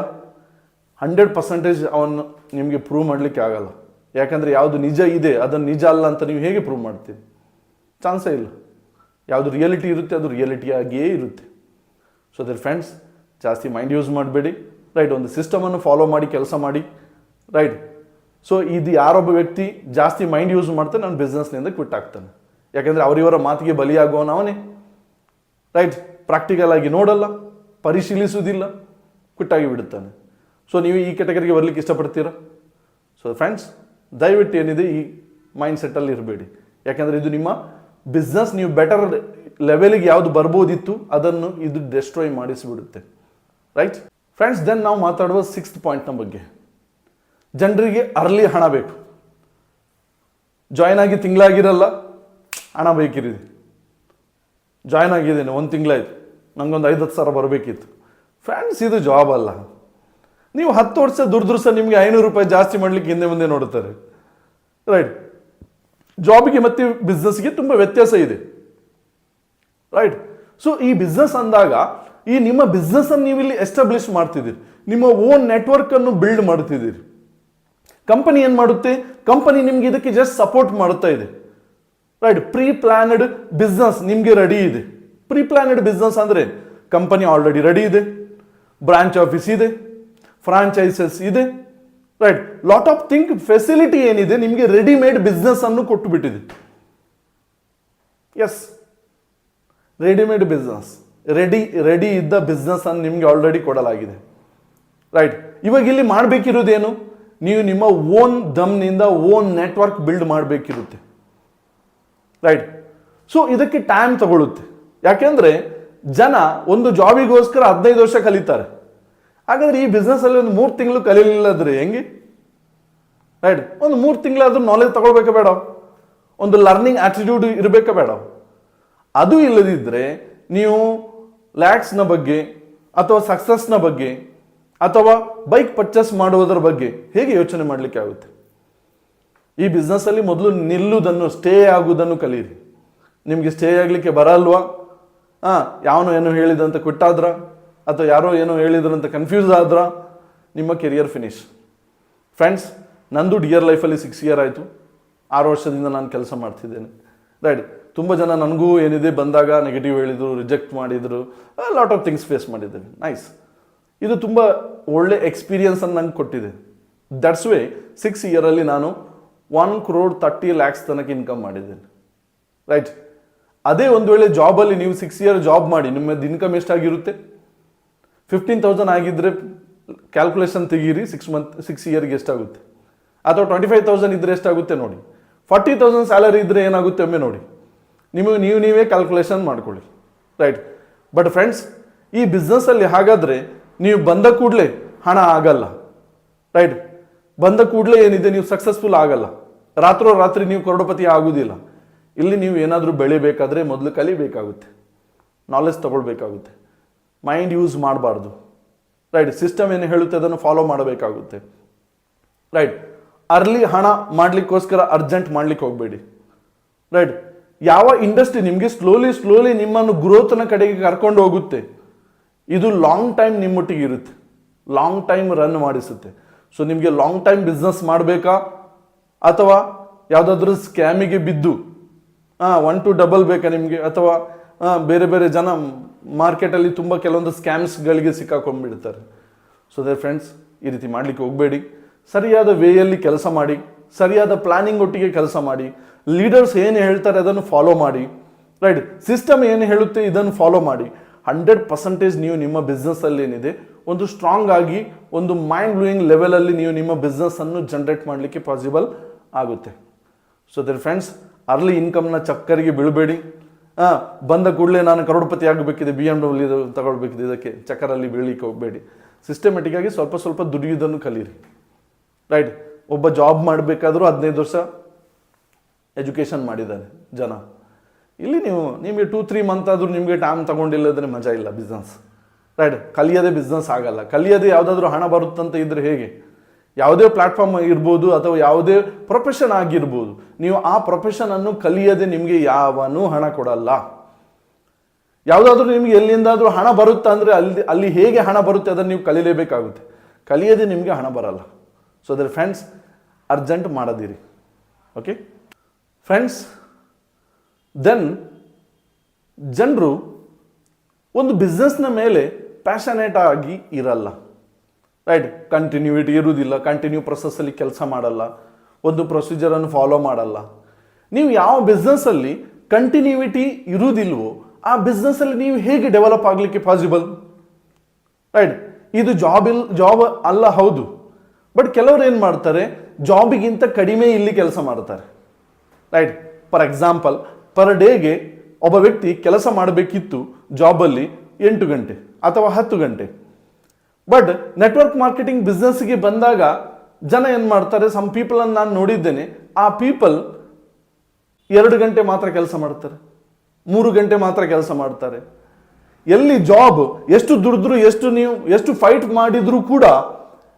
100% ಅವನು ನಿಮಗೆ ಪ್ರೂವ್ ಮಾಡಲಿಕ್ಕೆ ಆಗಲ್ಲ. ಯಾಕಂದರೆ ಯಾವುದು ನಿಜ ಇದೆ ಅದನ್ನು ನಿಜ ಅಲ್ಲ ಅಂತ ನೀವು ಹೇಗೆ ಪ್ರೂವ್ ಮಾಡ್ತೀರಿ? ಚಾನ್ಸೇ ಇಲ್ಲ. ಯಾವುದು ರಿಯಾಲಿಟಿ ಇರುತ್ತೆ ಅದು ರಿಯಾಲಿಟಿಯಾಗಿಯೇ ಇರುತ್ತೆ. ಸೊ ದರ್ ಫ್ರೆಂಡ್ಸ್, ಜಾಸ್ತಿ ಮೈಂಡ್ ಯೂಸ್ ಮಾಡಬೇಡಿ, ರೈಟ್. ಒಂದು ಸಿಸ್ಟಮನ್ನು ಫಾಲೋ ಮಾಡಿ ಕೆಲಸ ಮಾಡಿ, ರೈಟ್. ಸೊ ಇದು ಯಾರೊಬ್ಬ ವ್ಯಕ್ತಿ ಜಾಸ್ತಿ ಮೈಂಡ್ ಯೂಸ್ ಮಾಡ್ತಾನೆ ನಾನು ಬಿಸ್ನೆಸ್ನಿಂದ ಕ್ವಿಟ್ ಆಗ್ತಾನೆ. ಯಾಕೆಂದರೆ ಅವರಿವರ ಮಾತಿಗೆ ಬಲಿಯಾಗುವವನು ಅವನೇ, ರೈಟ್. ಪ್ರಾಕ್ಟಿಕಲ್ ಆಗಿ ನೋಡಲ್ಲ, ಪರಿಶೀಲಿಸುವುದಿಲ್ಲ, ಕ್ವಿಟ್ಟಾಗಿ ಬಿಡುತ್ತಾನೆ. ಸೊ ನೀವು ಈ ಕೆಟಗರಿಗೆ ಬರಲಿಕ್ಕೆ ಇಷ್ಟಪಡ್ತೀರಾ? ಸೊ ಫ್ರೆಂಡ್ಸ್, ದಯವಿಟ್ಟು ಏನಿದೆ ಈ ಮೈಂಡ್ ಸೆಟ್ಟಲ್ಲಿ ಇರಬೇಡಿ. ಯಾಕೆಂದರೆ ಇದು ನಿಮ್ಮ ಬಿಸ್ನೆಸ್ ನೀವು ಬೆಟರ್ ಲೆವೆಲಿಗೆ ಯಾವುದು ಬರ್ಬೋದಿತ್ತು ಅದನ್ನು ಇದು ಡೆಸ್ಟ್ರಾಯ್ ಮಾಡಿಸಿಬಿಡುತ್ತೆ, ರೈಟ್ ಫ್ರೆಂಡ್ಸ್. ದೆನ್ ನಾವು ಮಾತಾಡುವ 6th ಪಾಯಿಂಟ್ನ ಬಗ್ಗೆ. ಜನರಿಗೆ ಅರ್ಲಿ ಹಣ ಬೇಕು. ಜಾಯ್ನ್ ಆಗಿ ತಿಂಗಳಾಗಿರಲ್ಲ, ಹಣ ಬೇಕಿರಿದೆ. ಜಾಯ್ನ್ ಆಗಿದ್ದೇನೆ 1 ತಿಂಗಳಾಯ್ತು, ನಂಗೊಂದು 5-10 ಸಾವಿರ ಬರಬೇಕಿತ್ತು. ಫ್ರೆಂಡ್ಸ್, ಇದು ಜಾಬ್ ಅಲ್ಲ. ನೀವು 10 ವರ್ಷ ದುರ್ದೃಷ್ಟ ನಿಮಗೆ 500 ರೂಪಾಯಿ ಜಾಸ್ತಿ ಮಾಡಲಿಕ್ಕೆ ಹಿಂದೆ ಮುಂದೆ ನೋಡುತ್ತಾರೆ, ರೈಟ್. ಜಾಬಿಗೆ ಮತ್ತು ಬಿಸ್ನೆಸ್ಗೆ ತುಂಬ ವ್ಯತ್ಯಾಸ ಇದೆ, ರೈಟ್. ಸೊ ಈ ಬಿಸ್ನೆಸ್ ಅಂದಾಗ ಈ ನಿಮ್ಮ ಬಿಸ್ನೆಸ್ ಅನ್ನು ನೀವು ಇಲ್ಲಿ ಎಸ್ಟಾಬ್ಲಿಷ್ ಮಾಡ್ತಿದ್ದೀರಿ, ನಿಮ್ಮ ಓನ್ ನೆಟ್ವರ್ಕ್ ಅನ್ನು ಬಿಲ್ಡ್ ಮಾಡ್ತಿದ್ದೀರಿ. ಕಂಪನಿ ಏನು ಮಾಡುತ್ತೆ? ಕಂಪನಿ ನಿಮ್ಗೆ ಇದಕ್ಕೆ ಜಸ್ಟ್ ಸಪೋರ್ಟ್ ಮಾಡುತ್ತಾ ಇದೆ, ರೈಟ್. ಪ್ರೀ ಪ್ಲಾನ್ಡ್ ಬಿಸ್ನೆಸ್ ನಿಮಗೆ ರೆಡಿ ಇದೆ. ಪ್ರೀ ಪ್ಲಾನ್ಡ್ ಬಿಸ್ನೆಸ್ ಅಂದ್ರೆ ಕಂಪನಿ ಆಲ್ರೆಡಿ ರೆಡಿ ಇದೆ, ಬ್ರಾಂಚ್ ಆಫೀಸ್ ಇದೆ, ಫ್ರಾಂಚೈಸಸ್ ಇದೆ, right. Lot of thing facility ಏನಿದೆ ನಿಮಗೆ ರೆಡಿಮೇಡ್ ಬಿಸ್ನೆಸ್ ಅನ್ನು ಕೊಟ್ಟು ಬಿಟ್ಟಿದೆ. ಎಸ್, ರೆಡಿಮೇಡ್ ಬಿಸ್ನೆಸ್, ರೆಡಿ ಇದ್ದ ಬಿಸ್ನೆಸ್ ಅನ್ನು ನಿಮಗೆ ಆಲ್ರೆಡಿ ಕೊಡಲಾಗಿದೆ, ರೈಟ್. ಇವಾಗ ಇಲ್ಲಿ ಮಾಡಬೇಕಿರೋದೇನು? ನೀವು ನಿಮ್ಮ ಓನ್ ದಮ್ನಿಂದ ಓನ್ ನೆಟ್ವರ್ಕ್ ಬಿಲ್ಡ್ ಮಾಡಬೇಕಿರುತ್ತೆ, ರೈಟ್. ಸೊ ಇದಕ್ಕೆ ಟೈಮ್ ತಗೊಳ್ಳುತ್ತೆ. ಯಾಕೆಂದ್ರೆ ಜನ ಒಂದು ಜಾಬಿಗೋಸ್ಕರ 15 ವರ್ಷ ಕಲಿತಾರೆ. ಹಾಗಾದ್ರೆ ಈ ಬಿಸ್ನೆಸ್ ಅಲ್ಲಿ ಒಂದು 3 ತಿಂಗಳು ಕಲೀಲಿಲ್ಲದ್ರೆ ಹೆಂಗೆ, ರೈಟ್? ಒಂದು 3 ತಿಂಗಳಾದ್ರೂ ನಾಲೆಜ್ ತಗೊಳ್ಬೇಕಾ ಬೇಡ? ಒಂದು ಲರ್ನಿಂಗ್ ಆಟಿಟ್ಯೂಡ್ ಇರಬೇಕಾ ಬೇಡ? ಅದು ಇಲ್ಲದಿದ್ದರೆ ನೀವು ಲ್ಯಾಕ್ಸ್ನ ಬಗ್ಗೆ ಅಥವಾ ಸಕ್ಸಸ್ನ ಬಗ್ಗೆ ಅಥವಾ ಬೈಕ್ ಪರ್ಚೇಸ್ ಮಾಡುವುದರ ಬಗ್ಗೆ ಹೇಗೆ ಯೋಚನೆ ಮಾಡಲಿಕ್ಕೆ ಆಗುತ್ತೆ? ಈ ಬಿಸ್ನೆಸ್ಸಲ್ಲಿ ಮೊದಲು ನಿಲ್ಲುವುದನ್ನು, ಸ್ಟೇ ಆಗುವುದನ್ನು ಕಲೀರಿ. ನಿಮಗೆ ಸ್ಟೇ ಆಗಲಿಕ್ಕೆ ಬರಲ್ವಾ? ಯಾವನೋ ಏನೋ ಹೇಳಿದಂತ ಕ್ವಿಟ್ಟಾದ್ರ ಅಥವಾ ಯಾರೋ ಏನೋ ಹೇಳಿದ್ರಂತ ಕನ್ಫ್ಯೂಸ್ ಆದ್ರ ನಿಮ್ಮ ಕೆರಿಯರ್ ಫಿನಿಶ್. ಫ್ರೆಂಡ್ಸ್, ನಂದು ಡಿಯರ್ ಲೈಫಲ್ಲಿ 6 ಇಯರ್ ಆಯಿತು. 6 ವರ್ಷದಿಂದ ನಾನು ಕೆಲಸ ಮಾಡ್ತಿದ್ದೇನೆ, ರೈಟ್. ತುಂಬ ಜನ ನನಗೂ ಏನಿದೆ ಬಂದಾಗ ನೆಗೆಟಿವ್ ಹೇಳಿದರು, ರಿಜೆಕ್ಟ್ ಮಾಡಿದರು, ಲಾಟ್ ಆಫ್ ಥಿಂಗ್ಸ್ ಫೇಸ್ ಮಾಡಿದ್ದೇನೆ. ನೈಸ್. ಇದು ತುಂಬ ಒಳ್ಳೆ ಎಕ್ಸ್ಪೀರಿಯನ್ಸನ್ನು ನಂಗೆ ಕೊಟ್ಟಿದೆ. ದಟ್ಸ್ ವೇ 6 ಇಯರಲ್ಲಿ ನಾನು 1,30,00,000 ತನಕ ಇನ್ಕಮ್ ಮಾಡಿದ್ದೇನೆ, ರೈಟ್. ಅದೇ ಒಂದು ವೇಳೆ ಜಾಬಲ್ಲಿ ನೀವು 6 ಇಯರ್ ಜಾಬ್ ಮಾಡಿ ನಿಮ್ಮದು ಇನ್ಕಮ್ ಎಷ್ಟಾಗಿರುತ್ತೆ? 15,000 ಆಗಿದ್ದರೆ ಕ್ಯಾಲ್ಕುಲೇಷನ್ ತೆಗೀರಿ, 6 ಇಯರ್ಗೆ ಎಷ್ಟಾಗುತ್ತೆ? ಅಥವಾ 25,000 ಇದ್ದರೆ ಎಷ್ಟಾಗುತ್ತೆ ನೋಡಿ. 40,000 ಸ್ಯಾಲರಿ ಇದ್ದರೆ ಏನಾಗುತ್ತೆ ಒಮ್ಮೆ ನೋಡಿ. ನೀವೇ ಕ್ಯಾಲ್ಕುಲೇಷನ್ ಮಾಡ್ಕೊಳ್ಳಿ, ರೈಟ್. ಬಟ್ ಫ್ರೆಂಡ್ಸ್, ಈ ಬಿಸ್ನೆಸ್ಸಲ್ಲಿ ಹಾಗಾದರೆ ನೀವು ಬಂದ ಕೂಡಲೇ ಹಣ ಆಗಲ್ಲ, ರೈಟ್. ಬಂದ ಕೂಡಲೇ ಏನಿದೆ ನೀವು ಸಕ್ಸಸ್ಫುಲ್ ಆಗಲ್ಲ. ರಾತ್ರಿ ನೀವು ಕರೋಡಪತಿ ಆಗುವುದಿಲ್ಲ. ಇಲ್ಲಿ ನೀವು ಏನಾದರೂ ಬೆಳಿಬೇಕಾದ್ರೆ ಮೊದಲು ಕಲಿಬೇಕಾಗುತ್ತೆ, ನಾಲೆಜ್ ತಗೊಳ್ಬೇಕಾಗುತ್ತೆ, ಮೈಂಡ್ ಯೂಸ್ ಮಾಡಬಾರ್ದು, ರೈಟ್. ಸಿಸ್ಟಮ್ ಏನು ಹೇಳುತ್ತೆ ಅದನ್ನು ಫಾಲೋ ಮಾಡಬೇಕಾಗುತ್ತೆ, ರೈಟ್. ಅರ್ಲಿ ಹಣ ಮಾಡಲಿಕ್ಕೋಸ್ಕರ ಅರ್ಜೆಂಟ್ ಮಾಡ್ಲಿಕ್ಕೆ ಹೋಗಬೇಡಿ, ರೈಟ್. ಯಾವ ಇಂಡಸ್ಟ್ರಿ ನಿಮಗೆ ಸ್ಲೋಲಿ ನಿಮ್ಮನ್ನು ಗ್ರೋತ್ನ ಕಡೆಗೆ ಕರ್ಕೊಂಡು ಹೋಗುತ್ತೆ, ಇದು ಲಾಂಗ್ ಟೈಮ್ ನಿಮ್ಮೊಟ್ಟಿಗೆ ಇರುತ್ತೆ, ಲಾಂಗ್ ಟೈಮ್ ರನ್ ಮಾಡಿಸುತ್ತೆ. ಸೊ ನಿಮಗೆ ಲಾಂಗ್ ಟೈಮ್ ಬಿಸ್ನೆಸ್ ಮಾಡಬೇಕಾ ಅಥವಾ ಯಾವುದಾದ್ರೂ ಸ್ಕ್ಯಾಮಿಗೆ ಬಿದ್ದು 1 to double ಬೇಕಾ ನಿಮಗೆ? ಅಥವಾ ಬೇರೆ ಜನ ಮಾರ್ಕೆಟಲ್ಲಿ ತುಂಬ ಕೆಲವೊಂದು ಸ್ಕ್ಯಾಮ್ಸ್ಗಳಿಗೆ ಸಿಕ್ಕಾಕೊಂಡ್ಬಿಡ್ತಾರೆ. ಸೊ ದೇ ಫ್ರೆಂಡ್ಸ್, ಈ ರೀತಿ ಮಾಡಲಿಕ್ಕೆ ಹೋಗಬೇಡಿ. ಸರಿಯಾದ ವೇಯಲ್ಲಿ ಕೆಲಸ ಮಾಡಿ, ಸರಿಯಾದ ಪ್ಲಾನಿಂಗ್ ಒಟ್ಟಿಗೆ ಕೆಲಸ ಮಾಡಿ, ಲೀಡರ್ಸ್ ಏನು ಹೇಳ್ತಾರೆ ಅದನ್ನು ಫಾಲೋ ಮಾಡಿ, ರೈಟ್. ಸಿಸ್ಟಮ್ ಏನು ಹೇಳುತ್ತೆ ಇದನ್ನು ಫಾಲೋ ಮಾಡಿ. 100% ನೀವು ನಿಮ್ಮ ಬಿಸ್ನೆಸ್ಸಲ್ಲಿ ಏನಿದೆ ಒಂದು ಸ್ಟ್ರಾಂಗ್ ಆಗಿ ಒಂದು ಮೈಂಡ್ ಬ್ಲೋಯಿಂಗ್ ಲೆವೆಲಲ್ಲಿ ನೀವು ನಿಮ್ಮ ಬಿಸ್ನೆಸ್ಸನ್ನು ಜನರೇಟ್ ಮಾಡಲಿಕ್ಕೆ ಪಾಸಿಬಲ್ ಆಗುತ್ತೆ. ಸೊ ದರ್ ಫ್ರೆಂಡ್ಸ್, ಅರ್ಲಿ ಇನ್ಕಮ್ನ ಚಕ್ಕರಿಗೆ ಬೀಳಬೇಡಿ. ಬಂದ ಕೂಡಲೇ ನಾನು ಕರೋಡಪತಿ ಆಗಬೇಕಿದೆ, BMW ತಗೊಳ್ಬೇಕಿದೆ, ಇದಕ್ಕೆ ಚಕ್ಕರಲ್ಲಿ ಬೀಳಲಿಕ್ಕೆ ಹೋಗಬೇಡಿ. ಸಿಸ್ಟಮೆಟಿಕ್ ಆಗಿ ಸ್ವಲ್ಪ ದುಡಿಯೋದನ್ನು ಕಲೀರಿ, ರೈಟ್. ಒಬ್ಬ ಜಾಬ್ ಮಾಡಬೇಕಾದ್ರೂ 15 ವರ್ಷ ಎಜುಕೇಷನ್ ಮಾಡಿದ್ದಾರೆ ಜನ. ಇಲ್ಲಿ ನಿಮಗೆ 2-3 ಮಂತ್ ಆದರೂ ನಿಮಗೆ ಟೈಮ್ ತಗೊಂಡಿಲ್ಲದ್ರೆ ಮಜಾ ಇಲ್ಲ ಬಿಸ್ನೆಸ್, ರೈಟ್. ಕಲಿಯೋದೇ ಬಿಸ್ನೆಸ್ ಆಗಲ್ಲ. ಕಲಿಯೋದೇ ಯಾವುದಾದ್ರೂ ಹಣ ಬರುತ್ತಂತ ಇದ್ರೆ ಹೇಗೆ? ಯಾವುದೇ ಪ್ಲಾಟ್ಫಾರ್ಮ್ ಇರ್ಬೋದು ಅಥವಾ ಯಾವುದೇ ಪ್ರೊಫೆಷನ್ ಆಗಿರ್ಬೋದು, ನೀವು ಆ ಪ್ರೊಫೆಷನನ್ನು ಕಲಿಯದೆ ನಿಮಗೆ ಯಾವನೂ ಹಣ ಕೊಡಲ್ಲ. ಯಾವುದಾದ್ರೂ ನಿಮಗೆ ಎಲ್ಲಿಂದಾದ್ರೂ ಹಣ ಬರುತ್ತಾ ಅಂದರೆ ಅಲ್ಲಿ ಹೇಗೆ ಹಣ ಬರುತ್ತೆ ಅದನ್ನು ನೀವು ಕಲಿಯಲೇಬೇಕಾಗುತ್ತೆ. ಕಲಿಯದೆ ನಿಮಗೆ ಹಣ ಬರಲ್ಲ. ಸೊ ಅದರ ಫ್ರೆಂಡ್ಸ್, ಅರ್ಜೆಂಟ್ ಮಾಡದಿರಿ. ಓಕೆ ಫ್ರೆಂಡ್ಸ್, ದೆನ್ ಜನರು ಒಂದು ಬಿಸ್ನೆಸ್ನ ಮೇಲೆ ಪ್ಯಾಷನೇಟ್ ಆಗಿ ಇರಲ್ಲ. ರೈಟ್, ಕಂಟಿನ್ಯೂಟಿ ಇರುವುದಿಲ್ಲ, ಕಂಟಿನ್ಯೂ ಪ್ರೊಸೆಸ್ಸಲ್ಲಿ ಕೆಲಸ ಮಾಡಲ್ಲ, ಒಂದು ಪ್ರೊಸೀಜರನ್ನು ಫಾಲೋ ಮಾಡಲ್ಲ. ನೀವು ಯಾವ ಬಿಸ್ನೆಸ್ಸಲ್ಲಿ ಕಂಟಿನ್ಯೂಟಿ ಇರುವುದಿಲ್ವೋ ಆ ಬಿಸ್ನೆಸ್ಸಲ್ಲಿ ನೀವು ಹೇಗೆ ಡೆವಲಪ್ ಆಗಲಿಕ್ಕೆ ಪಾಸಿಬಲ್? ರೈಟ್, ಇದು ಜಾಬ್ ಅಲ್ಲ, ಹೌದು. ಬಟ್ ಕೆಲವರು ಏನು ಮಾಡ್ತಾರೆ, ಜಾಬಿಗಿಂತ ಕಡಿಮೆ ಇಲ್ಲಿ ಕೆಲಸ ಮಾಡ್ತಾರೆ. ರೈಟ್, ಫಾರ್ ಎಕ್ಸಾಂಪಲ್, ಪರ್ ಡೇಗೆ ಒಬ್ಬ ವ್ಯಕ್ತಿ ಕೆಲಸ ಮಾಡಬೇಕಿತ್ತು ಜಾಬಲ್ಲಿ 8 ಗಂಟೆ ಅಥವಾ 10 ಗಂಟೆ. ಬಟ್ ನೆಟ್ವರ್ಕ್ ಮಾರ್ಕೆಟಿಂಗ್ ಬಿಸ್ನೆಸ್ಗೆ ಬಂದಾಗ ಜನ ಏನು ಮಾಡ್ತಾರೆ, ಸಮ್ ಪೀಪಲನ್ನು ನಾನು ನೋಡಿದ್ದೇನೆ, ಆ ಪೀಪಲ್ 2 ಗಂಟೆ ಮಾತ್ರ ಕೆಲಸ ಮಾಡ್ತಾರೆ, 3 ಗಂಟೆ ಮಾತ್ರ ಕೆಲಸ ಮಾಡ್ತಾರೆ. ಎಲ್ಲಿ ಜಾಬ್ ಎಷ್ಟು ದುಡಿದ್ರು, ಎಷ್ಟು ಫೈಟ್ ಮಾಡಿದ್ರು ಕೂಡ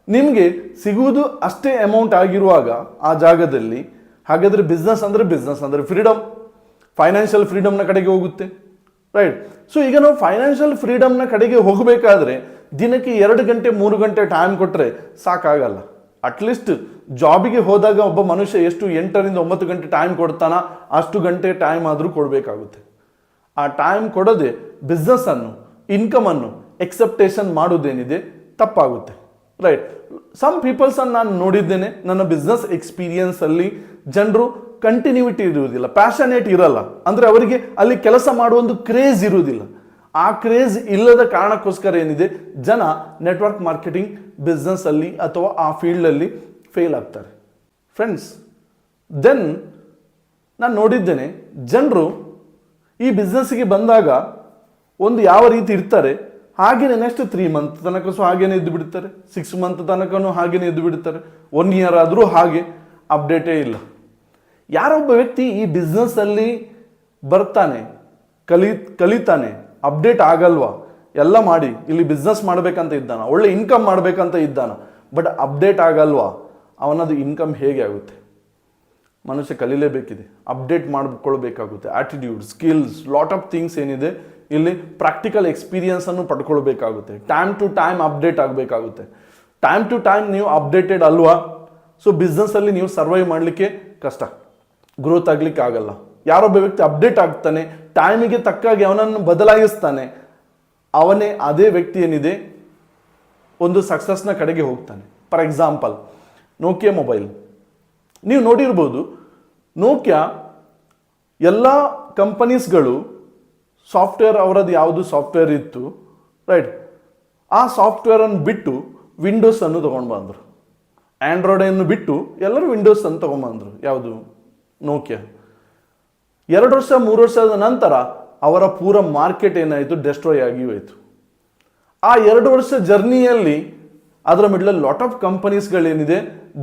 ನಿಮಗೆ ಸಿಗುವುದು ಅಷ್ಟೇ ಅಮೌಂಟ್ ಆಗಿರುವಾಗ ಆ ಜಾಗದಲ್ಲಿ, ಹಾಗಾದರೆ ಬಿಸ್ನೆಸ್ ಅಂದರೆ ಫ್ರೀಡಮ್, ಫೈನಾನ್ಷಿಯಲ್ ಫ್ರೀಡಮ್ನ ಕಡೆಗೆ ಹೋಗುತ್ತೆ. ರೈಟ್, ಸೊ ಈಗ ನಾವು ಫೈನಾನ್ಷಿಯಲ್ ಫ್ರೀಡಮ್ನ ಕಡೆಗೆ ಹೋಗಬೇಕಾದ್ರೆ ದಿನಕ್ಕೆ 2 ಗಂಟೆ 3 ಗಂಟೆ ಟೈಮ್ ಕೊಟ್ಟರೆ ಸಾಕಾಗಲ್ಲ. ಅಟ್ಲೀಸ್ಟ್ ಜಾಬಿಗೆ ಹೋದಾಗ ಒಬ್ಬ ಮನುಷ್ಯ ಎಷ್ಟು 8 ರಿಂದ 9 ಗಂಟೆ ಟೈಮ್ ಕೊಡ್ತಾನ, ಅಷ್ಟು ಗಂಟೆ ಟೈಮ್ ಆದರೂ ಕೊಡಬೇಕಾಗುತ್ತೆ. ಆ ಟೈಮ್ ಕೊಡದೆ ಬಿಸ್ನೆಸ್ಸನ್ನು, ಇನ್ಕಮನ್ನು ಎಕ್ಸೆಪ್ಟೇಷನ್ ಮಾಡೋದೇನಿದೆ ತಪ್ಪಾಗುತ್ತೆ. ರೈಟ್, ಸಮ್ ಪೀಪಲ್ಸನ್ನು ನಾನು ನೋಡಿದ್ದೇನೆ ನನ್ನ ಬಿಸ್ನೆಸ್ ಎಕ್ಸ್ಪೀರಿಯನ್ಸಲ್ಲಿ, ಜನರು ಕಂಟಿನ್ಯೂಟಿ ಇರುವುದಿಲ್ಲ, ಪ್ಯಾಷನೇಟ್ ಇರಲ್ಲ. ಅಂದರೆ ಅವರಿಗೆ ಅಲ್ಲಿ ಕೆಲಸ ಮಾಡುವ ಒಂದು ಕ್ರೇಜ್ ಇರುವುದಿಲ್ಲ. ಆ ಕ್ರೇಜ್ ಇಲ್ಲದ ಕಾರಣಕ್ಕೋಸ್ಕರ ಏನಿದೆ, ಜನ ನೆಟ್ವರ್ಕ್ ಮಾರ್ಕೆಟಿಂಗ್ ಬಿಸ್ನೆಸ್ಸಲ್ಲಿ ಅಥವಾ ಆ ಫೀಲ್ಡಲ್ಲಿ ಫೇಲ್ ಆಗ್ತಾರೆ. ಫ್ರೆಂಡ್ಸ್, ದೆನ್ ನಾನು ನೋಡಿದ್ದೇನೆ, ಜನರು ಈ ಬಿಸ್ನೆಸ್ಸಿಗೆ ಬಂದಾಗ ಒಂದು ಯಾವ ರೀತಿ ಇರ್ತಾರೆ, ಹಾಗೆಯೇ ನೆಕ್ಸ್ಟ್ 3 ಮಂತ್ ತನಕ ಹಾಗೇನೆ ಇದ್ದು ಬಿಡ್ತಾರೆ, 6 ಮಂತ್ ತನಕನೂ ಹಾಗೇನೆ ಇದ್ದು ಬಿಡ್ತಾರೆ, 1 ಇಯರ್ ಆದರೂ ಹಾಗೆ, ಅಪ್ಡೇಟೇ ಇಲ್ಲ. ಯಾರೊಬ್ಬ ವ್ಯಕ್ತಿ ಈ ಬಿಸ್ನೆಸ್ಸಲ್ಲಿ ಬರ್ತಾನೆ, ಕಲಿತಾನೆ, ಅಪ್ಡೇಟ್ ಆಗಲ್ವಾ, ಎಲ್ಲ ಮಾಡಿ ಇಲ್ಲಿ ಬಿಸ್ನೆಸ್ ಮಾಡಬೇಕಂತ ಇದ್ದಾನ, ಒಳ್ಳೆ ಇನ್ಕಮ್ ಮಾಡಬೇಕಂತ ಇದ್ದಾನ, ಬಟ್ ಅಪ್ಡೇಟ್ ಆಗಲ್ವಾ, ಅವನದು ಇನ್ಕಮ್ ಹೇಗೆ ಆಗುತ್ತೆ? ಮನುಷ್ಯ ಕಲೀಲೇಬೇಕಿದೆ, ಅಪ್ಡೇಟ್ ಮಾಡಿಕೊಳ್ಬೇಕಾಗುತ್ತೆ. Attitude, skills, lot of things ಏನಿದೆ ಇಲ್ಲಿ, ಪ್ರಾಕ್ಟಿಕಲ್ ಎಕ್ಸ್ಪೀರಿಯನ್ಸನ್ನು ಪಡ್ಕೊಳ್ಬೇಕಾಗುತ್ತೆ. ಟೈಮ್ ಟು ಟೈಮ್ ಅಪ್ಡೇಟ್ ಆಗಬೇಕಾಗುತ್ತೆ. ಟೈಮ್ ಟು ಟೈಮ್ ನೀವು ಅಪ್ಡೇಟೆಡ್ ಅಲ್ವಾ, ಸೊ ಬಿಸ್ನೆಸ್ಸಲ್ಲಿ ನೀವು ಸರ್ವೈವ್ ಮಾಡಲಿಕ್ಕೆ ಕಷ್ಟ, ಗ್ರೋತ್ ಆಗಲಿಕ್ಕೆ ಆಗಲ್ಲ. ಯಾರೊಬ್ಬ ವ್ಯಕ್ತಿ ಅಪ್ಡೇಟ್ ಆಗ್ತಾನೆ, ಟೈಮಿಗೆ ತಕ್ಕಾಗಿ ಅವನನ್ನು ಬದಲಾಯಿಸ್ತಾನೆ, ಅವನೇ ಅದೇ ವ್ಯಕ್ತಿ ಏನಿದೆ ಒಂದು ಸಕ್ಸಸ್ನ ಕಡೆಗೆ ಹೋಗ್ತಾನೆ. ಫಾರ್ ಎಕ್ಸಾಂಪಲ್, ನೋಕಿಯಾ ಮೊಬೈಲ್ ನೀವು ನೋಡಿರ್ಬೋದು. ನೋಕಿಯಾ ಎಲ್ಲ ಕಂಪನೀಸ್ಗಳು ಸಾಫ್ಟ್ವೇರ್, ಅವರದ್ದು ಯಾವುದು ಸಾಫ್ಟ್ವೇರ್ ಇತ್ತು, ರೈಟ್, ಆ ಸಾಫ್ಟ್ವೇರನ್ನು ಬಿಟ್ಟು ವಿಂಡೋಸನ್ನು ತೊಗೊಂಡು ಬಂದರು. ಆ್ಯಂಡ್ರಾಯ್ಡನ್ನು ಬಿಟ್ಟು ಎಲ್ಲರೂ ವಿಂಡೋಸನ್ನು ತೊಗೊಂಡ್ಬಂದರು. ಯಾವುದು? ನೋಕಿಯಾ. 2 ವರ್ಷ 3 ವರ್ಷದ ನಂತರ ಅವರ ಪೂರ ಮಾರ್ಕೆಟ್ ಏನಾಯಿತು, ಡೆಸ್ಟ್ರಾಯ್ ಆಗಿ ಹೋಯಿತು. ಆ 2 ವರ್ಷ ಜರ್ನಿಯಲ್ಲಿ ಅದರ ಮಿಡ್ಲಲ್ಲಿ ಲಾಟ್ ಆಫ್ ಕಂಪನೀಸ್ಗಳೇನಿದೆ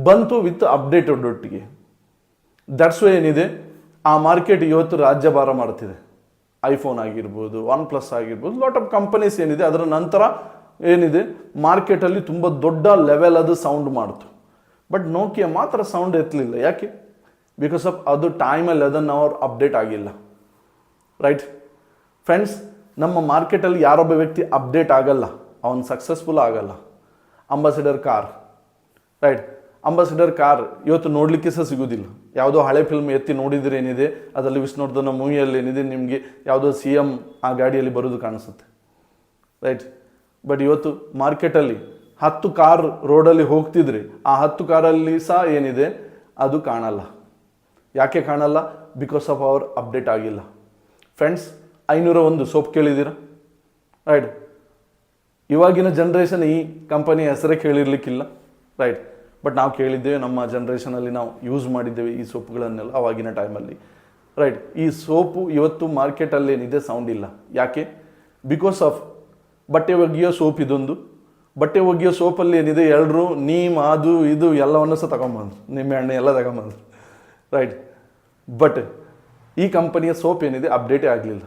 ಬಂತು ವಿತ್ ಅಪ್ಡೇಟೆಡ್ ಒಟ್ಟಿಗೆ. ದಟ್ಸ್ ವೈ ಏನಿದೆ ಆ ಮಾರ್ಕೆಟ್ ಇವತ್ತು ರಾಜ್ಯಭಾರ ಮಾಡ್ತಿದೆ. ಐಫೋನ್ ಆಗಿರ್ಬೋದು, OnePlus ಆಗಿರ್ಬೋದು, ಲಾಟ್ ಆಫ್ ಕಂಪನೀಸ್ ಏನಿದೆ ಅದರ ನಂತರ ಏನಿದೆ ಮಾರ್ಕೆಟಲ್ಲಿ ತುಂಬ ದೊಡ್ಡ ಲೆವೆಲ್ ಅದು ಸೌಂಡ್ ಮಾಡ್ತು. ಬಟ್ ನೋಕಿಯಾ ಮಾತ್ರ ಸೌಂಡ್ ಎತ್ತಲಿಲ್ಲ. ಯಾಕೆ? ಬಿಕಾಸ್ ಆಫ್ ಅದು ಟೈಮಲ್ಲಿ ಅದನ್ನು ಅವ್ರು ಅಪ್ಡೇಟ್ ಆಗಿಲ್ಲ. ರೈಟ್ ಫ್ರೆಂಡ್ಸ್, ನಮ್ಮ ಮಾರ್ಕೆಟಲ್ಲಿ ಯಾರೊಬ್ಬ ವ್ಯಕ್ತಿ ಅಪ್ಡೇಟ್ ಆಗಲ್ಲ, ಅವನು ಸಕ್ಸಸ್ಫುಲ್ ಆಗಲ್ಲ. Ambassador car, right, ambassador car ಇವತ್ತು ನೋಡಲಿಕ್ಕೆ ಸಹ ಸಿಗೋದಿಲ್ಲ. ಯಾವುದೋ ಹಳೆ ಫಿಲ್ಮ್ ಎತ್ತಿ ನೋಡಿದ್ರೆ ಏನಿದೆ ಅದರಲ್ಲಿ ವಿಷ್ಣುವರ್ಧನ ಮೂವಿಯಲ್ಲಿ ಏನಿದೆ ನಿಮಗೆ ಯಾವುದೋ CM ಆ ಗಾಡಿಯಲ್ಲಿ ಬರೋದು ಕಾಣಿಸುತ್ತೆ. ರೈಟ್, ಬಟ್ ಇವತ್ತು ಮಾರ್ಕೆಟಲ್ಲಿ 10 ಕಾರ್ ರೋಡಲ್ಲಿ ಹೋಗ್ತಿದ್ರೆ ಆ 10 ಕಾರಲ್ಲಿ ಸಹ ಏನಿದೆ ಅದು ಕಾಣಲ್ಲ. ಯಾಕೆ ಕಾಣಲ್ಲ? ಬಿಕಾಸ್ ಆಫ್ ಅವರ್ ಅಪ್ಡೇಟ್ ಆಗಿಲ್ಲ. ಫ್ರೆಂಡ್ಸ್, 501 ಸೋಪ್ ಕೇಳಿದ್ದೀರಾ? ರೈಟ್, ಇವಾಗಿನ ಜನ್ರೇಷನ್ ಈ ಕಂಪನಿ ಹೆಸರೇ ಕೇಳಿರ್ಲಿಕ್ಕಿಲ್ಲ. ರೈಟ್, ಬಟ್ ನಾವು ಕೇಳಿದ್ದೇವೆ, ನಮ್ಮ ಜನ್ರೇಷನಲ್ಲಿ ನಾವು ಯೂಸ್ ಮಾಡಿದ್ದೇವೆ ಈ ಸೋಪುಗಳನ್ನೆಲ್ಲ ಆವಾಗಿನ ಟೈಮಲ್ಲಿ. ರೈಟ್, ಈ ಸೋಪು ಇವತ್ತು ಮಾರ್ಕೆಟಲ್ಲಿ ಏನಿದೆ ಸೌಂಡ್ ಇಲ್ಲ. ಯಾಕೆ? ಬಿಕಾಸ್ ಆಫ್ ಬಟ್ಟೆ ಒಗೆಯೋ ಸೋಪ್ ಇದೊಂದು. ಬಟ್ಟೆ ಒಗೆಯೋ ಸೋಪಲ್ಲಿ ಏನಿದೆ ಎಲ್ಲರೂ ನೀಮ್ ಅದು ಇದು ಎಲ್ಲವನ್ನು ಸಹ ತಗೊಂಬಂದ್ರು, ನಿಮ್ಮೆ ಎಣ್ಣೆ ಎಲ್ಲ ತಗೊಂಬಂದ್ರು. ರೈಟ್, ಬಟ್ ಈ ಕಂಪನಿಯ ಸೋಪ್ ಏನಿದೆ ಅಪ್ಡೇಟೇ ಆಗಲಿಲ್ಲ.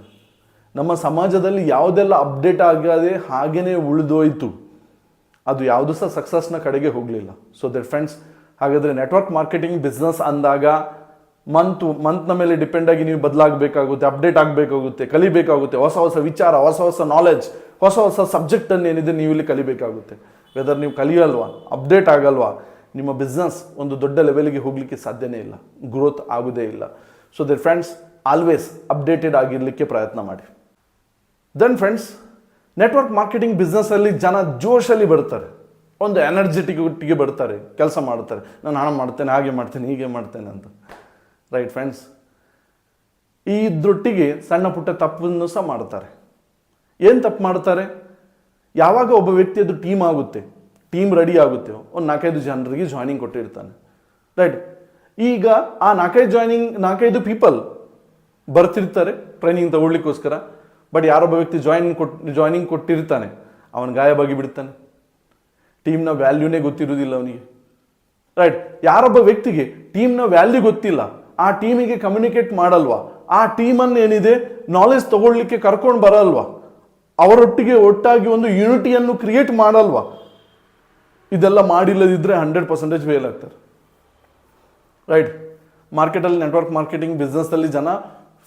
ನಮ್ಮ ಸಮಾಜದಲ್ಲಿ ಯಾವುದೆಲ್ಲ ಅಪ್ಡೇಟ್ ಆಗದೆ ಹಾಗೇ ಉಳಿದೋಯ್ತು ಅದು ಯಾವುದು ಸಹ ಸಕ್ಸಸ್ನ ಕಡೆಗೆ ಹೋಗಲಿಲ್ಲ. ಸೊ ದಟ್ ಫ್ರೆಂಡ್ಸ್, ಹಾಗಾದರೆ ನೆಟ್ವರ್ಕ್ ಮಾರ್ಕೆಟಿಂಗ್ ಬಿಸ್ನೆಸ್ ಅಂದಾಗ ಮಂತ್ನ ಮೇಲೆ ಡಿಪೆಂಡ್ ಆಗಿ ನೀವು ಬದಲಾಗಬೇಕಾಗುತ್ತೆ, ಅಪ್ಡೇಟ್ ಆಗಬೇಕಾಗುತ್ತೆ, ಕಲಿಬೇಕಾಗುತ್ತೆ, ಹೊಸ ಹೊಸ ವಿಚಾರ, ಹೊಸ ಹೊಸ ನಾಲೆಡ್ಜ್, ಹೊಸ ಹೊಸ ಸಬ್ಜೆಕ್ಟನ್ನು ಏನಿದೆ ನೀವು ಇಲ್ಲಿ ಕಲಿಬೇಕಾಗುತ್ತೆ. ವೆದರ್ ನೀವು ಕಲಿಯಲ್ವಾ, ಅಪ್ಡೇಟ್ ಆಗಲ್ವಾ, ನಿಮ್ಮ ಬಿಸ್ನೆಸ್ ಒಂದು ದೊಡ್ಡ ಲೆವೆಲ್ಗೆ ಹೋಗಲಿಕ್ಕೆ ಸಾಧ್ಯನೇ ಇಲ್ಲ, ಗ್ರೋತ್ ಆಗೋದೇ ಇಲ್ಲ. So that friends, always updated ಆಗಿರಲಿಕ್ಕೆ ಪ್ರಯತ್ನ ಮಾಡಿ. ದೆನ್ ಫ್ರೆಂಡ್ಸ್, ನೆಟ್ವರ್ಕ್ ಮಾರ್ಕೆಟಿಂಗ್ ಬಿಸ್ನೆಸ್ಸಲ್ಲಿ ಜನ ಜೋಶಲ್ಲಿ ಬರ್ತಾರೆ, ಒಂದು ಎನರ್ಜೆಟಿಕ್ ಒಟ್ಟಿಗೆ ಬರ್ತಾರೆ, ಕೆಲಸ ಮಾಡ್ತಾರೆ, ನಾನು ಹಣ ಮಾಡ್ತೇನೆ, ಹಾಗೆ ಮಾಡ್ತೇನೆ, ಹೀಗೆ ಮಾಡ್ತೇನೆ ಅಂತ. ರೈಟ್ ಫ್ರೆಂಡ್ಸ್, ಇದ್ರೊಟ್ಟಿಗೆ ಸಣ್ಣ ಪುಟ್ಟ ತಪ್ಪನ್ನು ಸಹ ಮಾಡ್ತಾರೆ. ಏನು ತಪ್ಪು ಮಾಡ್ತಾರೆ? ಯಾವಾಗ ಒಬ್ಬ ವ್ಯಕ್ತಿಯದು ಟೀಮ್ ಆಗುತ್ತೆ, ಟೀಮ್ ರೆಡಿ ಆಗುತ್ತೆ, ಒಂದು 4-5 ಜನರಿಗೆ ಜಾಯ್ನಿಂಗ್ ಕೊಟ್ಟಿರ್ತಾನೆ. ರೈಟ್, ಈಗ ಆ 4-5 ಪೀಪಲ್ ಬರ್ತಿರ್ತಾರೆ ಟ್ರೈನಿಂಗ್ ತಗೊಳ್ಳಿಕ್ಕೋಸ್ಕರ. ಬಟ್ ಯಾರೊಬ್ಬ ವ್ಯಕ್ತಿ ಜಾಯ್ನಿಂಗ್ ಕೊಟ್ಟಿರ್ತಾನೆ, ಅವನು ಗಾಯಬಾಗಿ ಬಿಡ್ತಾನೆ. ಟೀಮ್ನ ವ್ಯಾಲ್ಯೂನೇ ಗೊತ್ತಿರೋದಿಲ್ಲ ಅವನಿಗೆ. ರೈಟ್, ಯಾರೊಬ್ಬ ವ್ಯಕ್ತಿಗೆ ಟೀಮ್ನ ವ್ಯಾಲ್ಯೂ ಗೊತ್ತಿಲ್ಲ, ಆ ಟೀಮಿಗೆ ಕಮ್ಯುನಿಕೇಟ್ ಮಾಡಲ್ವಾ, ಆ ಟೀಮನ್ನು ಏನಿದೆ ನಾಲೆಜ್ ತಗೊಳ್ಳಿಕ್ಕೆ ಕರ್ಕೊಂಡು ಬರಲ್ವಾ, ಅವರೊಟ್ಟಿಗೆ ಒಟ್ಟಾಗಿ ಒಂದು ಯೂನಿಟಿಯನ್ನು ಕ್ರಿಯೇಟ್ ಮಾಡಲ್ವಾ, ಇದೆಲ್ಲ ಮಾಡಿಲ್ಲದಿದ್ದರೆ 100% ಫೇಲ್ ಆಗ್ತಾರೆ. ರೈಟ್, ಮಾರ್ಕೆಟಲ್ಲಿ ನೆಟ್ವರ್ಕ್ ಮಾರ್ಕೆಟಿಂಗ್ ಬಿಸ್ನೆಸ್ಸಲ್ಲಿ ಜನ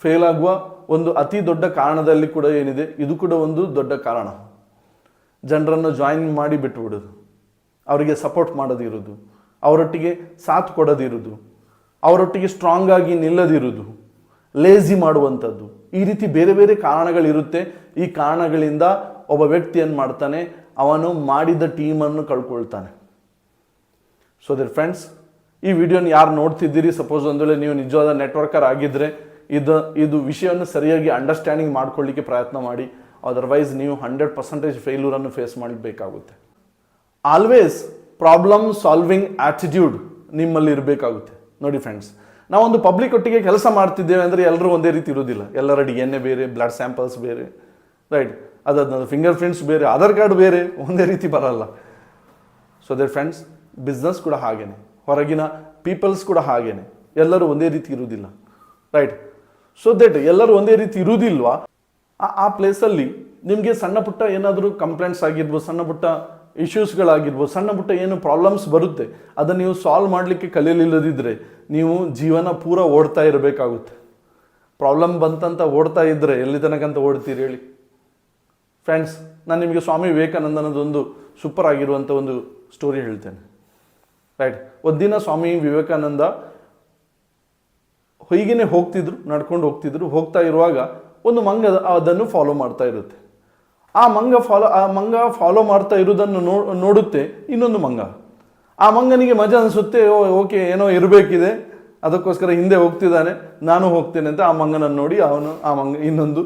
ಫೇಲ್ ಆಗುವ ಒಂದು ಅತಿ ದೊಡ್ಡ ಕಾರಣದಲ್ಲಿ ಕೂಡ ಏನಿದೆ, ಇದು ಕೂಡ ಒಂದು ದೊಡ್ಡ ಕಾರಣ. ಜನರನ್ನು ಜಾಯಿನ್ ಮಾಡಿ ಬಿಟ್ಟುಬಿಡೋದು, ಅವರಿಗೆ ಸಪೋರ್ಟ್ ಮಾಡೋದಿರೋದು, ಅವರೊಟ್ಟಿಗೆ ಸಾಥ್ ಕೊಡೋದಿರೋದು, ಅವರೊಟ್ಟಿಗೆ ಸ್ಟ್ರಾಂಗ್ ಆಗಿ ನಿಲ್ಲದಿರೋದು, ಲೇಜಿ ಮಾಡುವಂಥದ್ದು, ಈ ರೀತಿ ಬೇರೆ ಬೇರೆ ಕಾರಣಗಳಿರುತ್ತೆ. ಈ ಕಾರಣಗಳಿಂದ ಒಬ್ಬ ವ್ಯಕ್ತಿ ಏನು ಮಾಡ್ತಾನೆ, ಅವನು ಮಾಡಿದ ಟೀಮನ್ನು ಕಳ್ಕೊಳ್ತಾನೆ. ಸೊ ದಟ್ ಫ್ರೆಂಡ್ಸ್, ಈ ವಿಡಿಯೋನ ಯಾರು ನೋಡ್ತಿದ್ದೀರಿ, ಸಪೋಸ್ ಒಂದು ವೇಳೆ ನೀವು ನಿಜವಾದ ನೆಟ್ವರ್ಕರ್ ಆಗಿದ್ದರೆ ಇದು ವಿಷಯವನ್ನು ಸರಿಯಾಗಿ ಅಂಡರ್ಸ್ಟ್ಯಾಂಡಿಂಗ್ ಮಾಡ್ಕೊಳ್ಳಿಕ್ಕೆ ಪ್ರಯತ್ನ ಮಾಡಿ. ಅದರ್ವೈಸ್ ನೀವು 100% ಫೇಲ್ಯೂರನ್ನು ಫೇಸ್ ಮಾಡಬೇಕಾಗುತ್ತೆ. ಆಲ್ವೇಸ್ ಪ್ರಾಬ್ಲಮ್ ಸಾಲ್ವಿಂಗ್ ಆಟಿಟ್ಯೂಡ್ ನಿಮ್ಮಲ್ಲಿ ಇರಬೇಕಾಗುತ್ತೆ. ನೋಡಿ ಫ್ರೆಂಡ್ಸ್, ನಾವೊಂದು ಪಬ್ಲಿಕ್ ಒಟ್ಟಿಗೆ ಕೆಲಸ ಮಾಡ್ತಿದ್ದೇವೆ ಅಂದರೆ ಎಲ್ಲರೂ ಒಂದೇ ರೀತಿ ಇರೋದಿಲ್ಲ. ಎಲ್ಲರ DNA ಬೇರೆ, ಬ್ಲಡ್ ಸ್ಯಾಂಪಲ್ಸ್ ಬೇರೆ, ರೈಟ್, ಅದಾದ ಫಿಂಗರ್ ಪ್ರಿಂಟ್ಸ್ ಬೇರೆ, ಆಧಾರ್ ಕಾರ್ಡ್ ಬೇರೆ, ಒಂದೇ ರೀತಿ ಬರಲ್ಲ. ಸೊ ದಟ್ ಫ್ರೆಂಡ್ಸ್, ಬಿಸ್ನೆಸ್ ಕೂಡ ಹಾಗೇನೆ, ಹೊರಗಿನ ಪೀಪಲ್ಸ್ ಕೂಡ ಹಾಗೇನೆ, ಎಲ್ಲರೂ ಒಂದೇ ರೀತಿ ಇರುವುದಿಲ್ಲ. ರೈಟ್, ಸೊ ದಟ್ ಎಲ್ಲರೂ ಒಂದೇ ರೀತಿ ಇರುವುದಿಲ್ವಾ, ಆ ಪ್ಲೇಸಲ್ಲಿ ನಿಮಗೆ ಸಣ್ಣ ಪುಟ್ಟ ಏನಾದರೂ ಕಂಪ್ಲೇಂಟ್ಸ್ ಆಗಿರ್ಬೋದು, ಸಣ್ಣ ಪುಟ್ಟ ಇಶ್ಯೂಸ್ಗಳಾಗಿರ್ಬೋದು, ಸಣ್ಣ ಪುಟ್ಟ ಏನು ಪ್ರಾಬ್ಲಮ್ಸ್ ಬರುತ್ತೆ, ಅದನ್ನು ನೀವು ಸಾಲ್ವ್ ಮಾಡಲಿಕ್ಕೆ ಕಲಿಯಲಿಲ್ಲದಿದ್ದರೆ ನೀವು ಜೀವನ ಪೂರ ಓಡ್ತಾ ಇರಬೇಕಾಗುತ್ತೆ. ಪ್ರಾಬ್ಲಮ್ ಬಂತಂತ ಓಡ್ತಾ ಇದ್ದರೆ ಎಲ್ಲಿ ತನಕಂತ ಓಡ್ತೀರಿ ಹೇಳಿ ಫ್ರೆಂಡ್ಸ್? ನಾನು ನಿಮಗೆ ಸ್ವಾಮಿ ವಿವೇಕಾನಂದನದೊಂದು ಸೂಪರ್ ಆಗಿರುವಂಥ ಒಂದು ಸ್ಟೋರಿ ಹೇಳ್ತೇನೆ. ರೈಟ್, ಒಂದಿನ ಸ್ವಾಮಿ ವಿವೇಕಾನಂದ ಹೀಗೇನೆ ನಡ್ಕೊಂಡು ಹೋಗ್ತಾ ಇರುವಾಗ ಒಂದು ಮಂಗ ಅದನ್ನು ಫಾಲೋ ಮಾಡ್ತಾ ಇರುತ್ತೆ. ಆ ಮಂಗ ಫಾಲೋ ಮಾಡ್ತಾ ಇರುವುದನ್ನು ನೋಡುತ್ತೆ ಇನ್ನೊಂದು ಮಂಗ. ಆ ಮಂಗನಿಗೆ ಮಜಾ ಅನಿಸುತ್ತೆ, ಓಕೆ ಏನೋ ಇರಬೇಕಿದೆ, ಅದಕ್ಕೋಸ್ಕರ ಹಿಂದೆ ಹೋಗ್ತಿದ್ದಾನೆ, ನಾನು ಹೋಗ್ತೇನೆ ಅಂತ ಆ ಮಂಗನನ್ನು ನೋಡಿ ಇನ್ನೊಂದು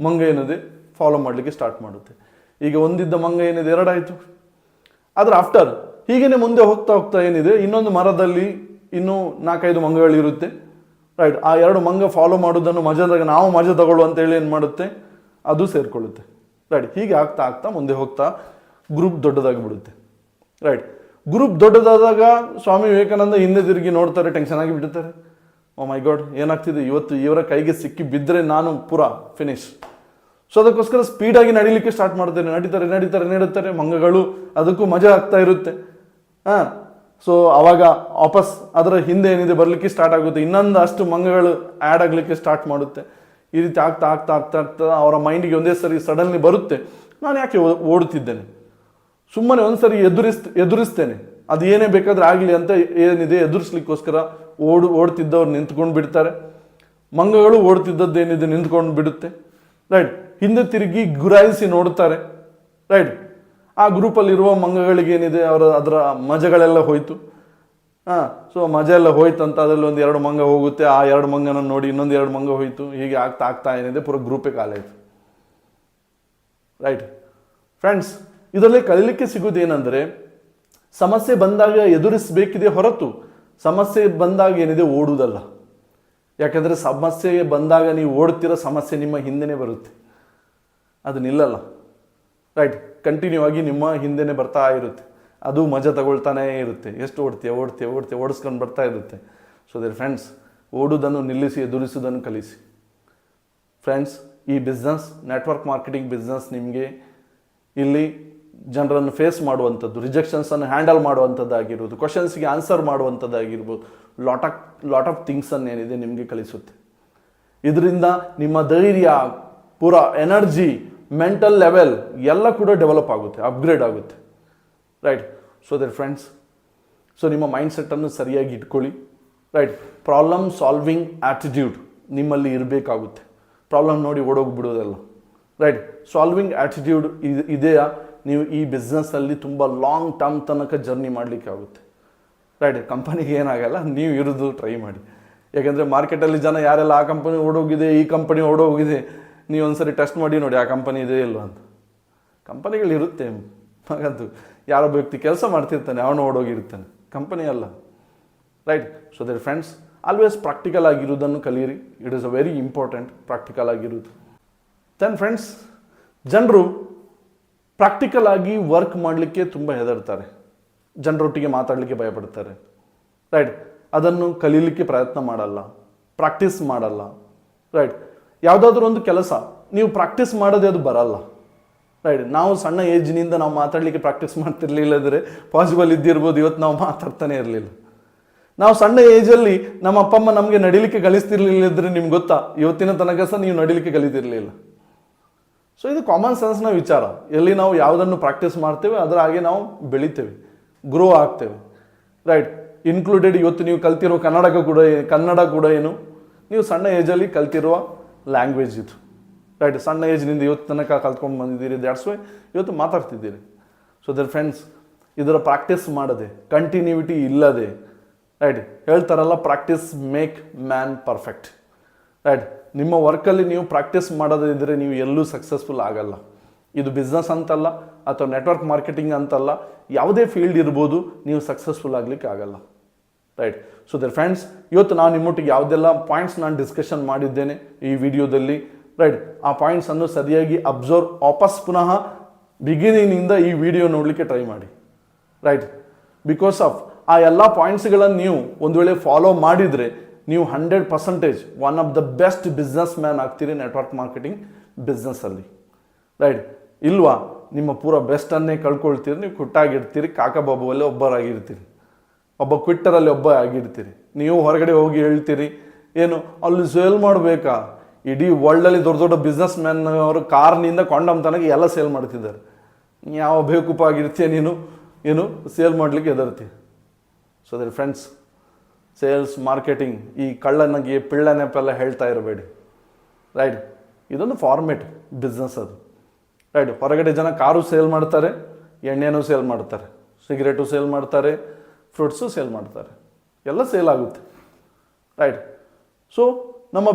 ಮಂಗ ಏನಿದೆ ಫಾಲೋ ಮಾಡಲಿಕ್ಕೆ ಸ್ಟಾರ್ಟ್ ಮಾಡುತ್ತೆ. ಈಗ ಒಂದಿದ್ದ ಮಂಗ ಏನಿದೆ 2 ಆಯಿತು. ಆದರೆ ಆಫ್ಟರ್ ಹೀಗೇನೆ ಮುಂದೆ ಹೋಗ್ತಾ ಏನಿದೆ, ಇನ್ನೊಂದು ಮರದಲ್ಲಿ ಇನ್ನೂ 4-5 ಮಂಗಗಳಿರುತ್ತೆ. ರೈಟ್, ಆ 2 ಮಂಗ ಫಾಲೋ ಮಾಡೋದನ್ನು ನಾವು ಮಜಾ ತಗೊಳ್ಳು ಅಂತೇಳಿ ಏನು ಮಾಡುತ್ತೆ, ಅದು ಸೇರಿಕೊಳ್ಳುತ್ತೆ. ರೈಟ್, ಹೀಗೆ ಆಗ್ತಾ ಮುಂದೆ ಹೋಗ್ತಾ ಗ್ರೂಪ್ ದೊಡ್ಡದಾಗಿ ಬಿಡುತ್ತೆ. ರೈಟ್, ಗ್ರೂಪ್ ದೊಡ್ಡದಾದಾಗ ಸ್ವಾಮಿ ವಿವೇಕಾನಂದ ಹಿಂದೆ ತಿರುಗಿ ನೋಡ್ತಾರೆ, ಟೆನ್ಷನ್ ಆಗಿ ಬಿಡ್ತಾರೆ. ಓ ಮೈ ಗಾಡ್, ಏನಾಗ್ತಿದೆ ಇವತ್ತು, ಇವರ ಕೈಗೆ ಸಿಕ್ಕಿ ಬಿದ್ದರೆ ನಾನು ಪೂರಾ ಫಿನಿಶ್. ಸೊ ಅದಕ್ಕೋಸ್ಕರ ಸ್ಪೀಡಾಗಿ ನಡಿಲಿಕ್ಕೆ ಸ್ಟಾರ್ಟ್ ಮಾಡ್ತಾರೆ. ನಡೀತಾರೆ, ಮಂಗಗಳು ಅದಕ್ಕೂ ಮಜಾ ಆಗ್ತಾ ಇರುತ್ತೆ. ಸೊ ಆವಾಗ ವಾಪಸ್ ಅದರ ಹಿಂದೆ ಏನಿದೆ ಬರಲಿಕ್ಕೆ ಸ್ಟಾರ್ಟ್ ಆಗುತ್ತೆ, ಇನ್ನೊಂದು ಅಷ್ಟು ಮಂಗಗಳು ಆ್ಯಡ್ ಆಗಲಿಕ್ಕೆ ಸ್ಟಾರ್ಟ್ ಮಾಡುತ್ತೆ. ಈ ರೀತಿ ಆಗ್ತಾ ಅವರ ಮೈಂಡಿಗೆ ಒಂದೇ ಸರಿ ಸಡನ್ಲಿ ಬರುತ್ತೆ, ನಾನು ಯಾಕೆ ಓಡುತ್ತಿದ್ದೇನೆ, ಸುಮ್ಮನೆ ಒಂದ್ಸರಿ ಎದುರಿಸ್ತೇನೆ, ಅದು ಏನೇ ಬೇಕಾದ್ರೆ ಆಗಲಿ ಅಂತ ಏನಿದೆ ಎದುರಿಸ್ಲಿಕ್ಕೋಸ್ಕರ ಓಡ್ತಿದ್ದವ್ರು ನಿಂತ್ಕೊಂಡು ಬಿಡ್ತಾರೆ. ಮಂಗಗಳು ಓಡ್ತಿದ್ದದ್ದೇನಿದೆ ನಿಂತ್ಕೊಂಡು ಬಿಡುತ್ತೆ. ರೈಟ್, ಹಿಂದೆ ತಿರುಗಿ ಗುರಾಯಿಸಿ ನೋಡ್ತಾರೆ. ರೈಟ್, ಆ ಗ್ರೂಪಲ್ಲಿರುವ ಮಂಗಗಳಿಗೆ ಏನಿದೆ ಅದರ ಮಜಗಳೆಲ್ಲ ಹೋಯ್ತು. ಸೊ ಮಜಾ ಎಲ್ಲ ಹೋಯ್ತು ಅಂತ ಅದರಲ್ಲಿ 1-2 ಮಂಗ ಹೋಗುತ್ತೆ, ಆ 2 ಮಂಗನ ನೋಡಿ ಇನ್ನೊಂದು 2 ಮಂಗ ಹೋಯ್ತು. ಹೀಗೆ ಆಗ್ತಾ ಏನಿದೆ ಪೂರ ಗ್ರೂಪೇ ಕಾಲಾಯಿತು. ರೈಟ್ ಫ್ರೆಂಡ್ಸ್, ಇದರಲ್ಲಿ ಕಲಿಲಿಕ್ಕೆ ಸಿಗುವುದೇನೆಂದರೆ, ಸಮಸ್ಯೆ ಬಂದಾಗ ಎದುರಿಸಬೇಕಿದೆ ಹೊರತು ಸಮಸ್ಯೆ ಬಂದಾಗ ಏನಿದೆ ಓಡುವುದಲ್ಲ. ಯಾಕಂದರೆ ಸಮಸ್ಯೆ ಬಂದಾಗ ನೀವು ಓಡ್ತಿರೋ ಸಮಸ್ಯೆ ನಿಮ್ಮ ಹಿಂದೆನೇ ಬರುತ್ತೆ, ಅದು ನಿಲ್ಲಲ್ಲ. ರೈಟ್, ಕಂಟಿನ್ಯೂ ಆಗಿ ನಿಮ್ಮ ಹಿಂದೆನೇ ಬರ್ತಾ ಇರುತ್ತೆ, ಅದು ಮಜಾ ತಗೊಳ್ತಾನೇ ಇರುತ್ತೆ. ಎಷ್ಟು ಓಡ್ತೀಯ ಓಡಿಸ್ಕೊಂಡು ಬರ್ತಾ ಇರುತ್ತೆ. ಸೊ ದೇರ್ ಫ್ರೆಂಡ್ಸ್, ಓಡುವುದನ್ನು ನಿಲ್ಲಿಸಿ ಎದುರಿಸುವುದನ್ನು ಕಲಿಸಿ. ಫ್ರೆಂಡ್ಸ್, ಈ ಬಿಸ್ನೆಸ್ ನೆಟ್ವರ್ಕ್ ಮಾರ್ಕೆಟಿಂಗ್ ಬಿಸ್ನೆಸ್ ನಿಮಗೆ ಇಲ್ಲಿ ಜನರನ್ನು ಫೇಸ್ ಮಾಡುವಂಥದ್ದು, ರಿಜೆಕ್ಷನ್ಸನ್ನು ಹ್ಯಾಂಡಲ್ ಮಾಡುವಂಥದ್ದಾಗಿರ್ಬೋದು, ಕ್ವಶನ್ಸ್ಗೆ ಆನ್ಸರ್ ಮಾಡುವಂಥದ್ದಾಗಿರ್ಬೋದು, ಲಾಟ್ ಆಫ್ ಥಿಂಗ್ಸನ್ನು ಏನಿದೆ ನಿಮಗೆ ಕಲಿಸುತ್ತೆ. ಇದರಿಂದ ನಿಮ್ಮ ಧೈರ್ಯ, ಪೂರ ಎನರ್ಜಿ, ಮೆಂಟಲ್ ಲೆವೆಲ್ ಎಲ್ಲ ಕೂಡ ಡೆವಲಪ್ ಆಗುತ್ತೆ, ಅಪ್ಗ್ರೇಡ್ ಆಗುತ್ತೆ. Right. So that friends, so ನಿಮ್ಮ ಮೈಂಡ್ಸೆಟ್ಟನ್ನು ಸರಿಯಾಗಿ ಇಟ್ಕೊಳ್ಳಿ. ರೈಟ್. ಪ್ರಾಬ್ಲಮ್ ಸಾಲ್ವಿಂಗ್ ಆ್ಯಟಿಟ್ಯೂಡ್ ನಿಮ್ಮಲ್ಲಿ ಇರಬೇಕಾಗುತ್ತೆ. ಪ್ರಾಬ್ಲಮ್ ನೋಡಿ ಓಡೋಗ್ಬಿಡೋದಲ್ಲ. ರೈಟ್. ಸಾಲ್ವಿಂಗ್ ಆ್ಯಟಿಟ್ಯೂಡ್ ಇದೆಯಾ, ನೀವು ಈ ಬಿಸ್ನೆಸ್ಸಲ್ಲಿ ತುಂಬ ಲಾಂಗ್ ಟರ್ಮ್ ತನಕ ಜರ್ನಿ ಮಾಡಲಿಕ್ಕೆ ಆಗುತ್ತೆ. ರೈಟ್. ಕಂಪನಿಗೆ ಏನಾಗಲ್ಲ, ನೀವು ಇರೋದು ಟ್ರೈ ಮಾಡಿ. ಯಾಕೆಂದರೆ ಮಾರ್ಕೆಟಲ್ಲಿ ಜನ ಯಾರೆಲ್ಲ ಆ ಕಂಪನಿ ಓಡೋಗಿದೆ, ಈ ಕಂಪನಿ ಓಡೋಗಿದೆ, ನೀವು ಒಂದ್ಸರಿ ಟೆಸ್ಟ್ ಮಾಡಿ ನೋಡಿ ಆ ಕಂಪನಿ ಇದೆ ಇಲ್ವ ಅಂತ. ಕಂಪನಿಗಳಿರುತ್ತೆ, ಹಾಗಂತೂ ಯಾರೊಬ್ಬ ವ್ಯಕ್ತಿ ಕೆಲಸ ಮಾಡ್ತಿರ್ತಾನೆ, ಅವನು ಓಡೋಗಿರ್ತಾನೆ, ಕಂಪನಿ ಅಲ್ಲ. Right. So that friends, always practical ಆಗಿರೋದನ್ನು ಕಲಿಯಿರಿ. It is a very important, practical ಆಗಿರೋದು. ದೆನ್ ಫ್ರೆಂಡ್ಸ್, ಜನರು ಪ್ರಾಕ್ಟಿಕಲ್ ಆಗಿ ವರ್ಕ್ ಮಾಡಲಿಕ್ಕೆ ತುಂಬ ಹೆದರ್ತಾರೆ, ಜನರೊಟ್ಟಿಗೆ ಮಾತಾಡಲಿಕ್ಕೆ ಭಯಪಡ್ತಾರೆ. ರೈಟ್. ಅದನ್ನು ಕಲೀಲಿಕ್ಕೆ ಪ್ರಯತ್ನ ಮಾಡಲ್ಲ, ಪ್ರಾಕ್ಟೀಸ್ ಮಾಡಲ್ಲ. ರೈಟ್. ಯಾವುದಾದ್ರೂ ಒಂದು ಕೆಲಸ ನೀವು ಪ್ರಾಕ್ಟೀಸ್ ಮಾಡೋದೇ ಅದು ಬರಲ್ಲ. ರೈಟ್. ನಾವು ಸಣ್ಣ ಏಜ್ನಿಂದ ನಾವು ಮಾತಾಡಲಿಕ್ಕೆ ಪ್ರಾಕ್ಟೀಸ್ ಮಾಡ್ತಿರ್ಲಿಲ್ಲದ್ರೆ ಪಾಸಿಬಲ್ ಇದ್ದಿರ್ಬೋದು, ಇವತ್ತು ನಾವು ಮಾತಾಡ್ತಾನೆ ಇರಲಿಲ್ಲ. ನಾವು ಸಣ್ಣ ಏಜಲ್ಲಿ ನಮ್ಮ ಅಪ್ಪ ಅಮ್ಮ ನಮಗೆ ನಡಿಲಿಕ್ಕೆ ಕಲಿಸ್ತಿರ್ಲಿಲ್ಲದ್ರೆ ನಿಮ್ಗೆ ಗೊತ್ತಾ, ಇವತ್ತಿನ ತನಕ ಸಹ ನೀವು ನಡಿಲಿಕ್ಕೆ ಕಲಿತಿರ್ಲಿಲ್ಲ. ಸೊ ಇದು ಕಾಮನ್ ಸೆನ್ಸ್ನ ವಿಚಾರ. ಎಲ್ಲಿ ನಾವು ಯಾವುದನ್ನು ಪ್ರಾಕ್ಟೀಸ್ ಮಾಡ್ತೇವೆ ಅದರ ಹಾಗೆ ನಾವು ಬೆಳಿತೇವೆ, ಗ್ರೋ ಆಗ್ತೇವೆ. ರೈಟ್. ಇನ್ಕ್ಲೂಡೆಡ್ ಇವತ್ತು ನೀವು ಕಲ್ತಿರೋ ಕನ್ನಡ ಕೂಡ ಏನು, ನೀವು ಸಣ್ಣ ಏಜಲ್ಲಿ ಕಲ್ತಿರುವ ಲ್ಯಾಂಗ್ವೇಜ್ ಇದು. ರೈಟ್. ಸಣ್ಣ ಏಜ್ನಿಂದ ಇವತ್ತು ತನಕ ಕಲ್ತ್ಕೊಂಡು ಬಂದಿದ್ದೀರಿ, ದ್ಯಾಟ್ಸ್ ವೈ ಇವತ್ತು ಮಾತಾಡ್ತಿದ್ದೀರಿ. ಸೊ ದರ್ ಫ್ರೆಂಡ್ಸ್, ಇದರ ಪ್ರಾಕ್ಟೀಸ್ ಮಾಡದೆ, ಕಂಟಿನ್ಯೂಟಿ ಇಲ್ಲದೆ, ರೈಟ್, ಹೇಳ್ತಾರಲ್ಲ practice make man perfect. Right. ನಿಮ್ಮ ವರ್ಕಲ್ಲಿ ನೀವು ಪ್ರಾಕ್ಟೀಸ್ ಮಾಡೋದಿದ್ದರೆ ನೀವು ಎಲ್ಲೂ ಸಕ್ಸಸ್ಫುಲ್ ಆಗಲ್ಲ. ಇದು ಬಿಸ್ನೆಸ್ ಅಂತಲ್ಲ ಅಥವಾ ನೆಟ್ವರ್ಕ್ ಮಾರ್ಕೆಟಿಂಗ್ ಅಂತಲ್ಲ, ಯಾವುದೇ ಫೀಲ್ಡ್ ಇರ್ಬೋದು, ನೀವು ಸಕ್ಸಸ್ಫುಲ್ ಆಗಲಿಕ್ಕೆ ಆಗಲ್ಲ. ರೈಟ್. ಸೊ ದರ್ ಫ್ರೆಂಡ್ಸ್, ಇವತ್ತು ನಾನು ನಿಮ್ಮೊಟ್ಟಿಗೆ ಯಾವುದೆಲ್ಲ ಪಾಯಿಂಟ್ಸ್ ನಾನು ಡಿಸ್ಕಷನ್ ಮಾಡಿದ್ದೇನೆ ಈ ವಿಡಿಯೋದಲ್ಲಿ, ರೈಟ್, ಆ ಪಾಯಿಂಟ್ಸನ್ನು ಸರಿಯಾಗಿ ಅಬ್ಸರ್ವ್, ವಾಪಸ್ ಪುನಃ ಬಿಗಿನಿಂಗಿಂದ ಈ ವಿಡಿಯೋ ನೋಡಲಿಕ್ಕೆ ಟ್ರೈ ಮಾಡಿ. ರೈಟ್. ಬಿಕಾಸ್ ಆಫ್ ಆ ಎಲ್ಲ ಪಾಯಿಂಟ್ಸ್ಗಳನ್ನು ನೀವು ಒಂದು ವೇಳೆ ಫಾಲೋ ಮಾಡಿದರೆ ನೀವು 100% one of the best businessman ಆಗ್ತೀರಿ ನೆಟ್ವರ್ಕ್ ಮಾರ್ಕೆಟಿಂಗ್ ಬಿಸ್ನೆಸ್ಸಲ್ಲಿ. ರೈಟ್. ಇಲ್ವಾ, ನಿಮ್ಮ ಪೂರ ಬೆಸ್ಟನ್ನೇ ಕಳ್ಕೊಳ್ತೀರಿ, ನೀವು ಕುಟ್ಟಾಗಿರ್ತೀರಿ, ಕಾಕಬಾಬುವಲ್ಲಿ ಒಬ್ಬರಾಗಿರ್ತೀರಿ, ಒಬ್ಬ ಕ್ವಿಟ್ಟರಲ್ಲಿ ಒಬ್ಬ ಆಗಿರ್ತೀರಿ. ನೀವು ಹೊರಗಡೆ ಹೋಗಿ ಹೇಳ್ತೀರಿ ಏನು ಅಲ್ಲಿ ಸೇಲ್ ಮಾಡಬೇಕಾ, ಇಡೀ ವರ್ಲ್ಡಲ್ಲಿ ದೊಡ್ಡ ದೊಡ್ಡ ಬಿಸ್ನೆಸ್ ಮ್ಯಾನ್ ಅವರು ಕಾರ್ನಿಂದ ಕೊಂಡಮ್ ತನಕ ಎಲ್ಲ ಸೇಲ್ ಮಾಡ್ತಿದ್ದಾರೆ, ಯಾವ ಬೇಕೂಪ ಆಗಿರ್ತೀಯ ನೀನು, ಏನು ಸೇಲ್ ಮಾಡಲಿಕ್ಕೆ ಹೆದರ್ತೀಯ. So dear friends, sales marketing ಈ ಕಳ್ಳನಿಗೆ ಪಿಳ್ಳನೆಪ್ಪೆಲ್ಲ ಹೇಳ್ತಾ ಇರಬೇಡಿ. ರೈಟ್. ಇದೊಂದು ಫಾರ್ಮೇಟ್ ಬಿಸ್ನೆಸ್ ಅದು. ರೈಟ್. ಹೊರಗಡೆ ಜನ ಕಾರು ಸೇಲ್ ಮಾಡ್ತಾರೆ, ಎಣ್ಣೆನೂ ಸೇಲ್ ಮಾಡ್ತಾರೆ, ಸಿಗರೇಟು ಸೇಲ್ ಮಾಡ್ತಾರೆ, ಫ್ರೂಟ್ಸು ಸೇಲ್ ಮಾಡ್ತಾರೆ, ಎಲ್ಲ ಸೇಲ್ ಆಗುತ್ತೆ. ರೈಟ್. ಸೊ ನಮ್ಮ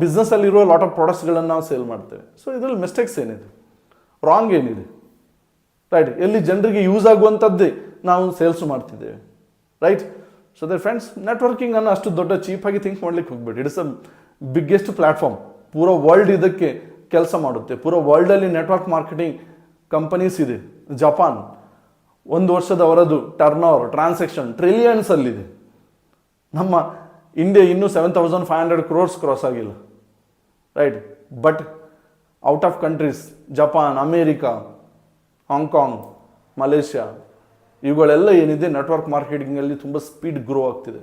ಬಿಸ್ನೆಸ್ಸಲ್ಲಿರುವ ಲಾಟ್ ಆಫ್ ಪ್ರಾಡಕ್ಟ್ಸ್ಗಳನ್ನು ನಾವು ಸೇಲ್ ಮಾಡ್ತೇವೆ. ಸೊ ಇದರಲ್ಲಿ ಮಿಸ್ಟೇಕ್ಸ್ ಏನಿದೆ, ರಾಂಗ್ ಏನಿದೆ? ರೈಟ್. ಎಲ್ಲಿ ಜನರಿಗೆ ಯೂಸ್ ಆಗುವಂಥದ್ದೇ ನಾವು ಸೇಲ್ಸ್ ಮಾಡ್ತಿದ್ದೇವೆ. ರೈಟ್. ಸೊ ದರ್ ಫ್ರೆಂಡ್ಸ್, ನೆಟ್ವರ್ಕಿಂಗನ್ನು ಅಷ್ಟು ದೊಡ್ಡ ಚೀಪಾಗಿ ಥಿಂಕ್ ಮಾಡ್ಲಿಕ್ಕೆ ಹೋಗ್ಬೇಡಿ. It's a biggest platform. ಪೂರ ವರ್ಲ್ಡ್ ಇದಕ್ಕೆ ಕೆಲಸ ಮಾಡುತ್ತೆ. ಪೂರ ವರ್ಲ್ಡಲ್ಲಿ ನೆಟ್ವರ್ಕ್ ಮಾರ್ಕೆಟಿಂಗ್ ಕಂಪನೀಸ್ ಇದೆ. ಜಪಾನ್ 1 ವರ್ಷದವರದು ಟರ್ನ್ ಓವರ್ ಟ್ರಾನ್ಸಾಕ್ಷನ್ ಟ್ರಿಲಿಯನ್ಸಲ್ಲಿದೆ. ನಮ್ಮ ಇಂಡಿಯಾ ಇನ್ನೂ 7,500 crores ಕ್ರಾಸ್ ಆಗಿಲ್ಲ. Right. But out of countries, Japan, America, Hong Kong, Malaysia, ಇವುಗಳೆಲ್ಲ ಏನಿದೆ ನೆಟ್ವರ್ಕ್ ಮಾರ್ಕೆಟಿಂಗಲ್ಲಿ ತುಂಬ ಸ್ಪೀಡ್ ಗ್ರೋ ಆಗ್ತಿದೆ.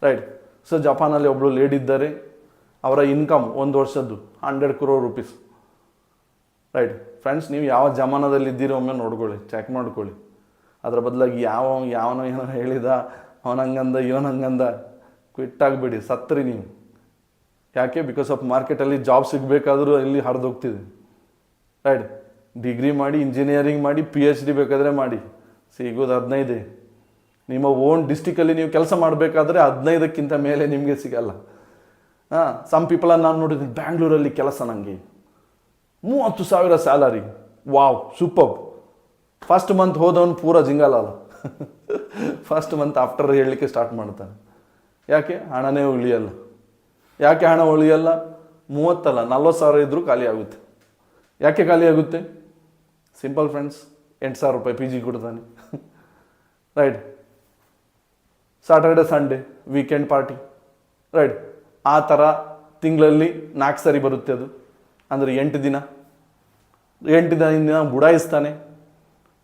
ರೈಟ್. ಸೊ ಜಪಾನಲ್ಲಿ ಒಬ್ಬಳು ಲೇಡಿ ಇದ್ದಾರೆ, ಅವರ ಇನ್ಕಮ್ 1 ವರ್ಷದ್ದು 100 crore rupees. ರೈಟ್. ಫ್ರೆಂಡ್ಸ್, ನೀವು ಯಾವ ಜಮಾನದಲ್ಲಿ ಇದ್ದೀರಿ ಒಮ್ಮೆ ನೋಡ್ಕೊಳ್ಳಿ, ಚೆಕ್ ಮಾಡ್ಕೊಳ್ಳಿ. ಅದರ ಬದಲಾಗಿ ಯಾವನೋ ಏನೋ ಹೇಳಿದ, ಅವನಂಗಂದ ಇವನಂಗಂದ ಕ್ವಿಟ್ಟಾಗಿಬಿಡಿ, ಸತ್ರಿ ನೀವು. ಯಾಕೆ? ಬಿಕಾಸ್ ಆಫ್ ಮಾರ್ಕೆಟಲ್ಲಿ ಜಾಬ್ ಸಿಗಬೇಕಾದ್ರೂ ಇಲ್ಲಿ ಹರಿದೋಗ್ತಿದೆ. ರೈಟ್. ಡಿಗ್ರಿ ಮಾಡಿ, ಇಂಜಿನಿಯರಿಂಗ್ ಮಾಡಿ, PhD ಬೇಕಾದರೆ ಮಾಡಿ, ಸಿಗೋದು 15. ನಿಮ್ಮ ಓನ್ ಡಿಸ್ಟಿಕಲ್ಲಿ ನೀವು ಕೆಲಸ ಮಾಡಬೇಕಾದ್ರೆ 15ಕ್ಕಿಂತ ಮೇಲೆ ನಿಮಗೆ ಸಿಗಲ್ಲ. ಸಮ್ ಪೀಪಲನ್ನು ನಾನು ನೋಡಿದ್ದೀನಿ, ಬ್ಯಾಂಗ್ಳೂರಲ್ಲಿ ಕೆಲಸ ನನಗೆ 30,000 salary, wow super. First month ಹೋದವನು ಪೂರ ಜಿಂಗಲಲ್ಲ, ಫಸ್ಟ್ ಮಂತ್ ಆಫ್ಟರ್ ಹೇಳಲಿಕ್ಕೆ ಸ್ಟಾರ್ಟ್ ಮಾಡ್ತಾನೆ. ಯಾಕೆ? ಹಣನೇ ಉಳಿಯಲ್ಲ. ಯಾಕೆ ಹಣ ಉಳಿಯಲ್ಲ? 30 ಅಲ್ಲ 40,000 ಇದ್ದರೂ ಖಾಲಿ ಆಗುತ್ತೆ. ಯಾಕೆ ಖಾಲಿ ಆಗುತ್ತೆ? ಸಿಂಪಲ್ ಫ್ರೆಂಡ್ಸ್, 8,000 ರೂಪಾಯಿ PG ಕೊಡ್ತಾನೆ. Right. Saturday Sunday weekend party. Right. ಆ ಥರ ತಿಂಗಳಲ್ಲಿ 4 ಸರಿ ಬರುತ್ತೆ ಅದು, ಅಂದರೆ 8 ದಿನ. ಎಂಟು ದಿನ ಬುಡಾಯಿಸ್ತಾನೆ,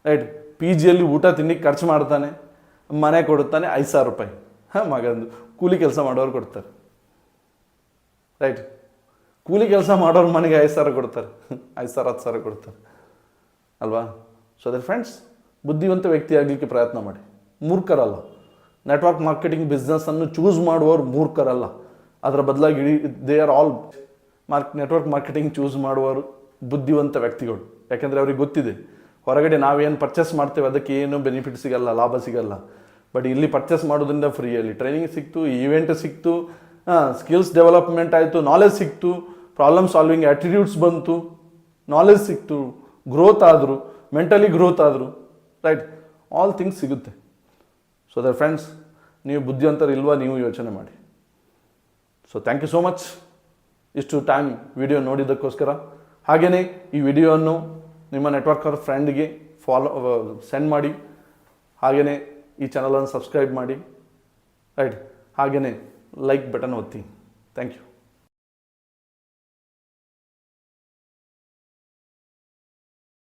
ರೈಟ್. ಪಿ ಜಿಯಲ್ಲಿ ಊಟ ತಿಂಡಿಗೆ ಖರ್ಚು ಮಾಡ್ತಾನೆ, ಮನೆ ಕೊಡುತ್ತಾನೆ 5,000 ರೂಪಾಯಿ. ಹಾಂ, ಮಗಂದು ಕೂಲಿ ಕೆಲಸ ಮಾಡೋರು ಕೊಡ್ತಾರೆ, ರೈಟ್. ಕೂಲಿ ಕೆಲಸ ಮಾಡೋರು ಮನೆಗೆ 5,000 ಕೊಡ್ತಾರೆ, 5,000 10,000 ಕೊಡ್ತಾರೆ ಅಲ್ವಾ. ಸೊ ಅದರ ಫ್ರೆಂಡ್ಸ್, ಬುದ್ಧಿವಂತ ವ್ಯಕ್ತಿ ಆಗಲಿಕ್ಕೆ ಪ್ರಯತ್ನ ಮಾಡಿ, ಮೂರ್ಖರಲ್ಲ. ನೆಟ್ವರ್ಕ್ ಮಾರ್ಕೆಟಿಂಗ್ ಬಿಸ್ನೆಸ್ಸನ್ನು ಚೂಸ್ ಮಾಡುವವರು ಮೂರ್ಖರಲ್ಲ, ಅದರ ಬದಲಾಗಿ they are all network marketing choose ಮಾಡುವವರು ಬುದ್ಧಿವಂತ ವ್ಯಕ್ತಿಗಳು. ಯಾಕೆಂದರೆ ಅವ್ರಿಗೆ ಗೊತ್ತಿದೆ ಹೊರಗಡೆ ನಾವೇನು ಪರ್ಚೇಸ್ ಮಾಡ್ತೇವೆ ಅದಕ್ಕೆ ಏನು ಬೆನಿಫಿಟ್ ಸಿಗಲ್ಲ, ಲಾಭ ಸಿಗಲ್ಲ. ಬಟ್ ಇಲ್ಲಿ ಪರ್ಚೇಸ್ ಮಾಡೋದ್ರಿಂದ ಫ್ರೀಯಲ್ಲಿ ಟ್ರೈನಿಂಗ್ ಸಿಕ್ತು, ಈವೆಂಟ್ ಸಿಕ್ತು, ಸ್ಕಿಲ್ಸ್ ಡೆವಲಪ್ಮೆಂಟ್ ಆಯಿತು, ನಾಲೆಜ್ ಸಿಕ್ತು, ಪ್ರಾಬ್ಲಮ್ ಸಾಲ್ವಿಂಗ್ ಆ್ಯಟಿಟ್ಯೂಡ್ಸ್ ಬಂತು, ನಾಲೆಜ್ ಸಿಕ್ತು, ಗ್ರೋತ್ ಆದರು, ಮೆಂಟಲಿ ಗ್ರೋತ್ ಆದರು, ರೈಟ್. ಆಲ್ ಥಿಂಗ್ಸ್ ಸಿಗುತ್ತೆ. ಸೊ ದರ್ ಫ್ರೆಂಡ್ಸ್, ನೀವು ಬುದ್ಧಿವಂತರು ಇಲ್ವಾ, ನೀವು ಯೋಚನೆ ಮಾಡಿ. So thank you so much ಇಷ್ಟು ಟೈಮ್ ವಿಡಿಯೋ ನೋಡಿದ್ದಕ್ಕೋಸ್ಕರ. ಹಾಗೆಯೇ ಈ ವಿಡಿಯೋವನ್ನು ನಿಮ್ಮ ನೆಟ್ವರ್ಕರ್ ಫ್ರೆಂಡ್ಗೆ ಸೆಂಡ್ ಮಾಡಿ. ಹಾಗೆಯೇ ಈ ಚಾನಲನ್ನು ಸಬ್ಸ್ಕ್ರೈಬ್ ಮಾಡಿ, ರೈಟ್. ಹಾಗೆಯೇ ಲೈಕ್ ಬಟನ್ ಒತ್ತಿ. Thank you.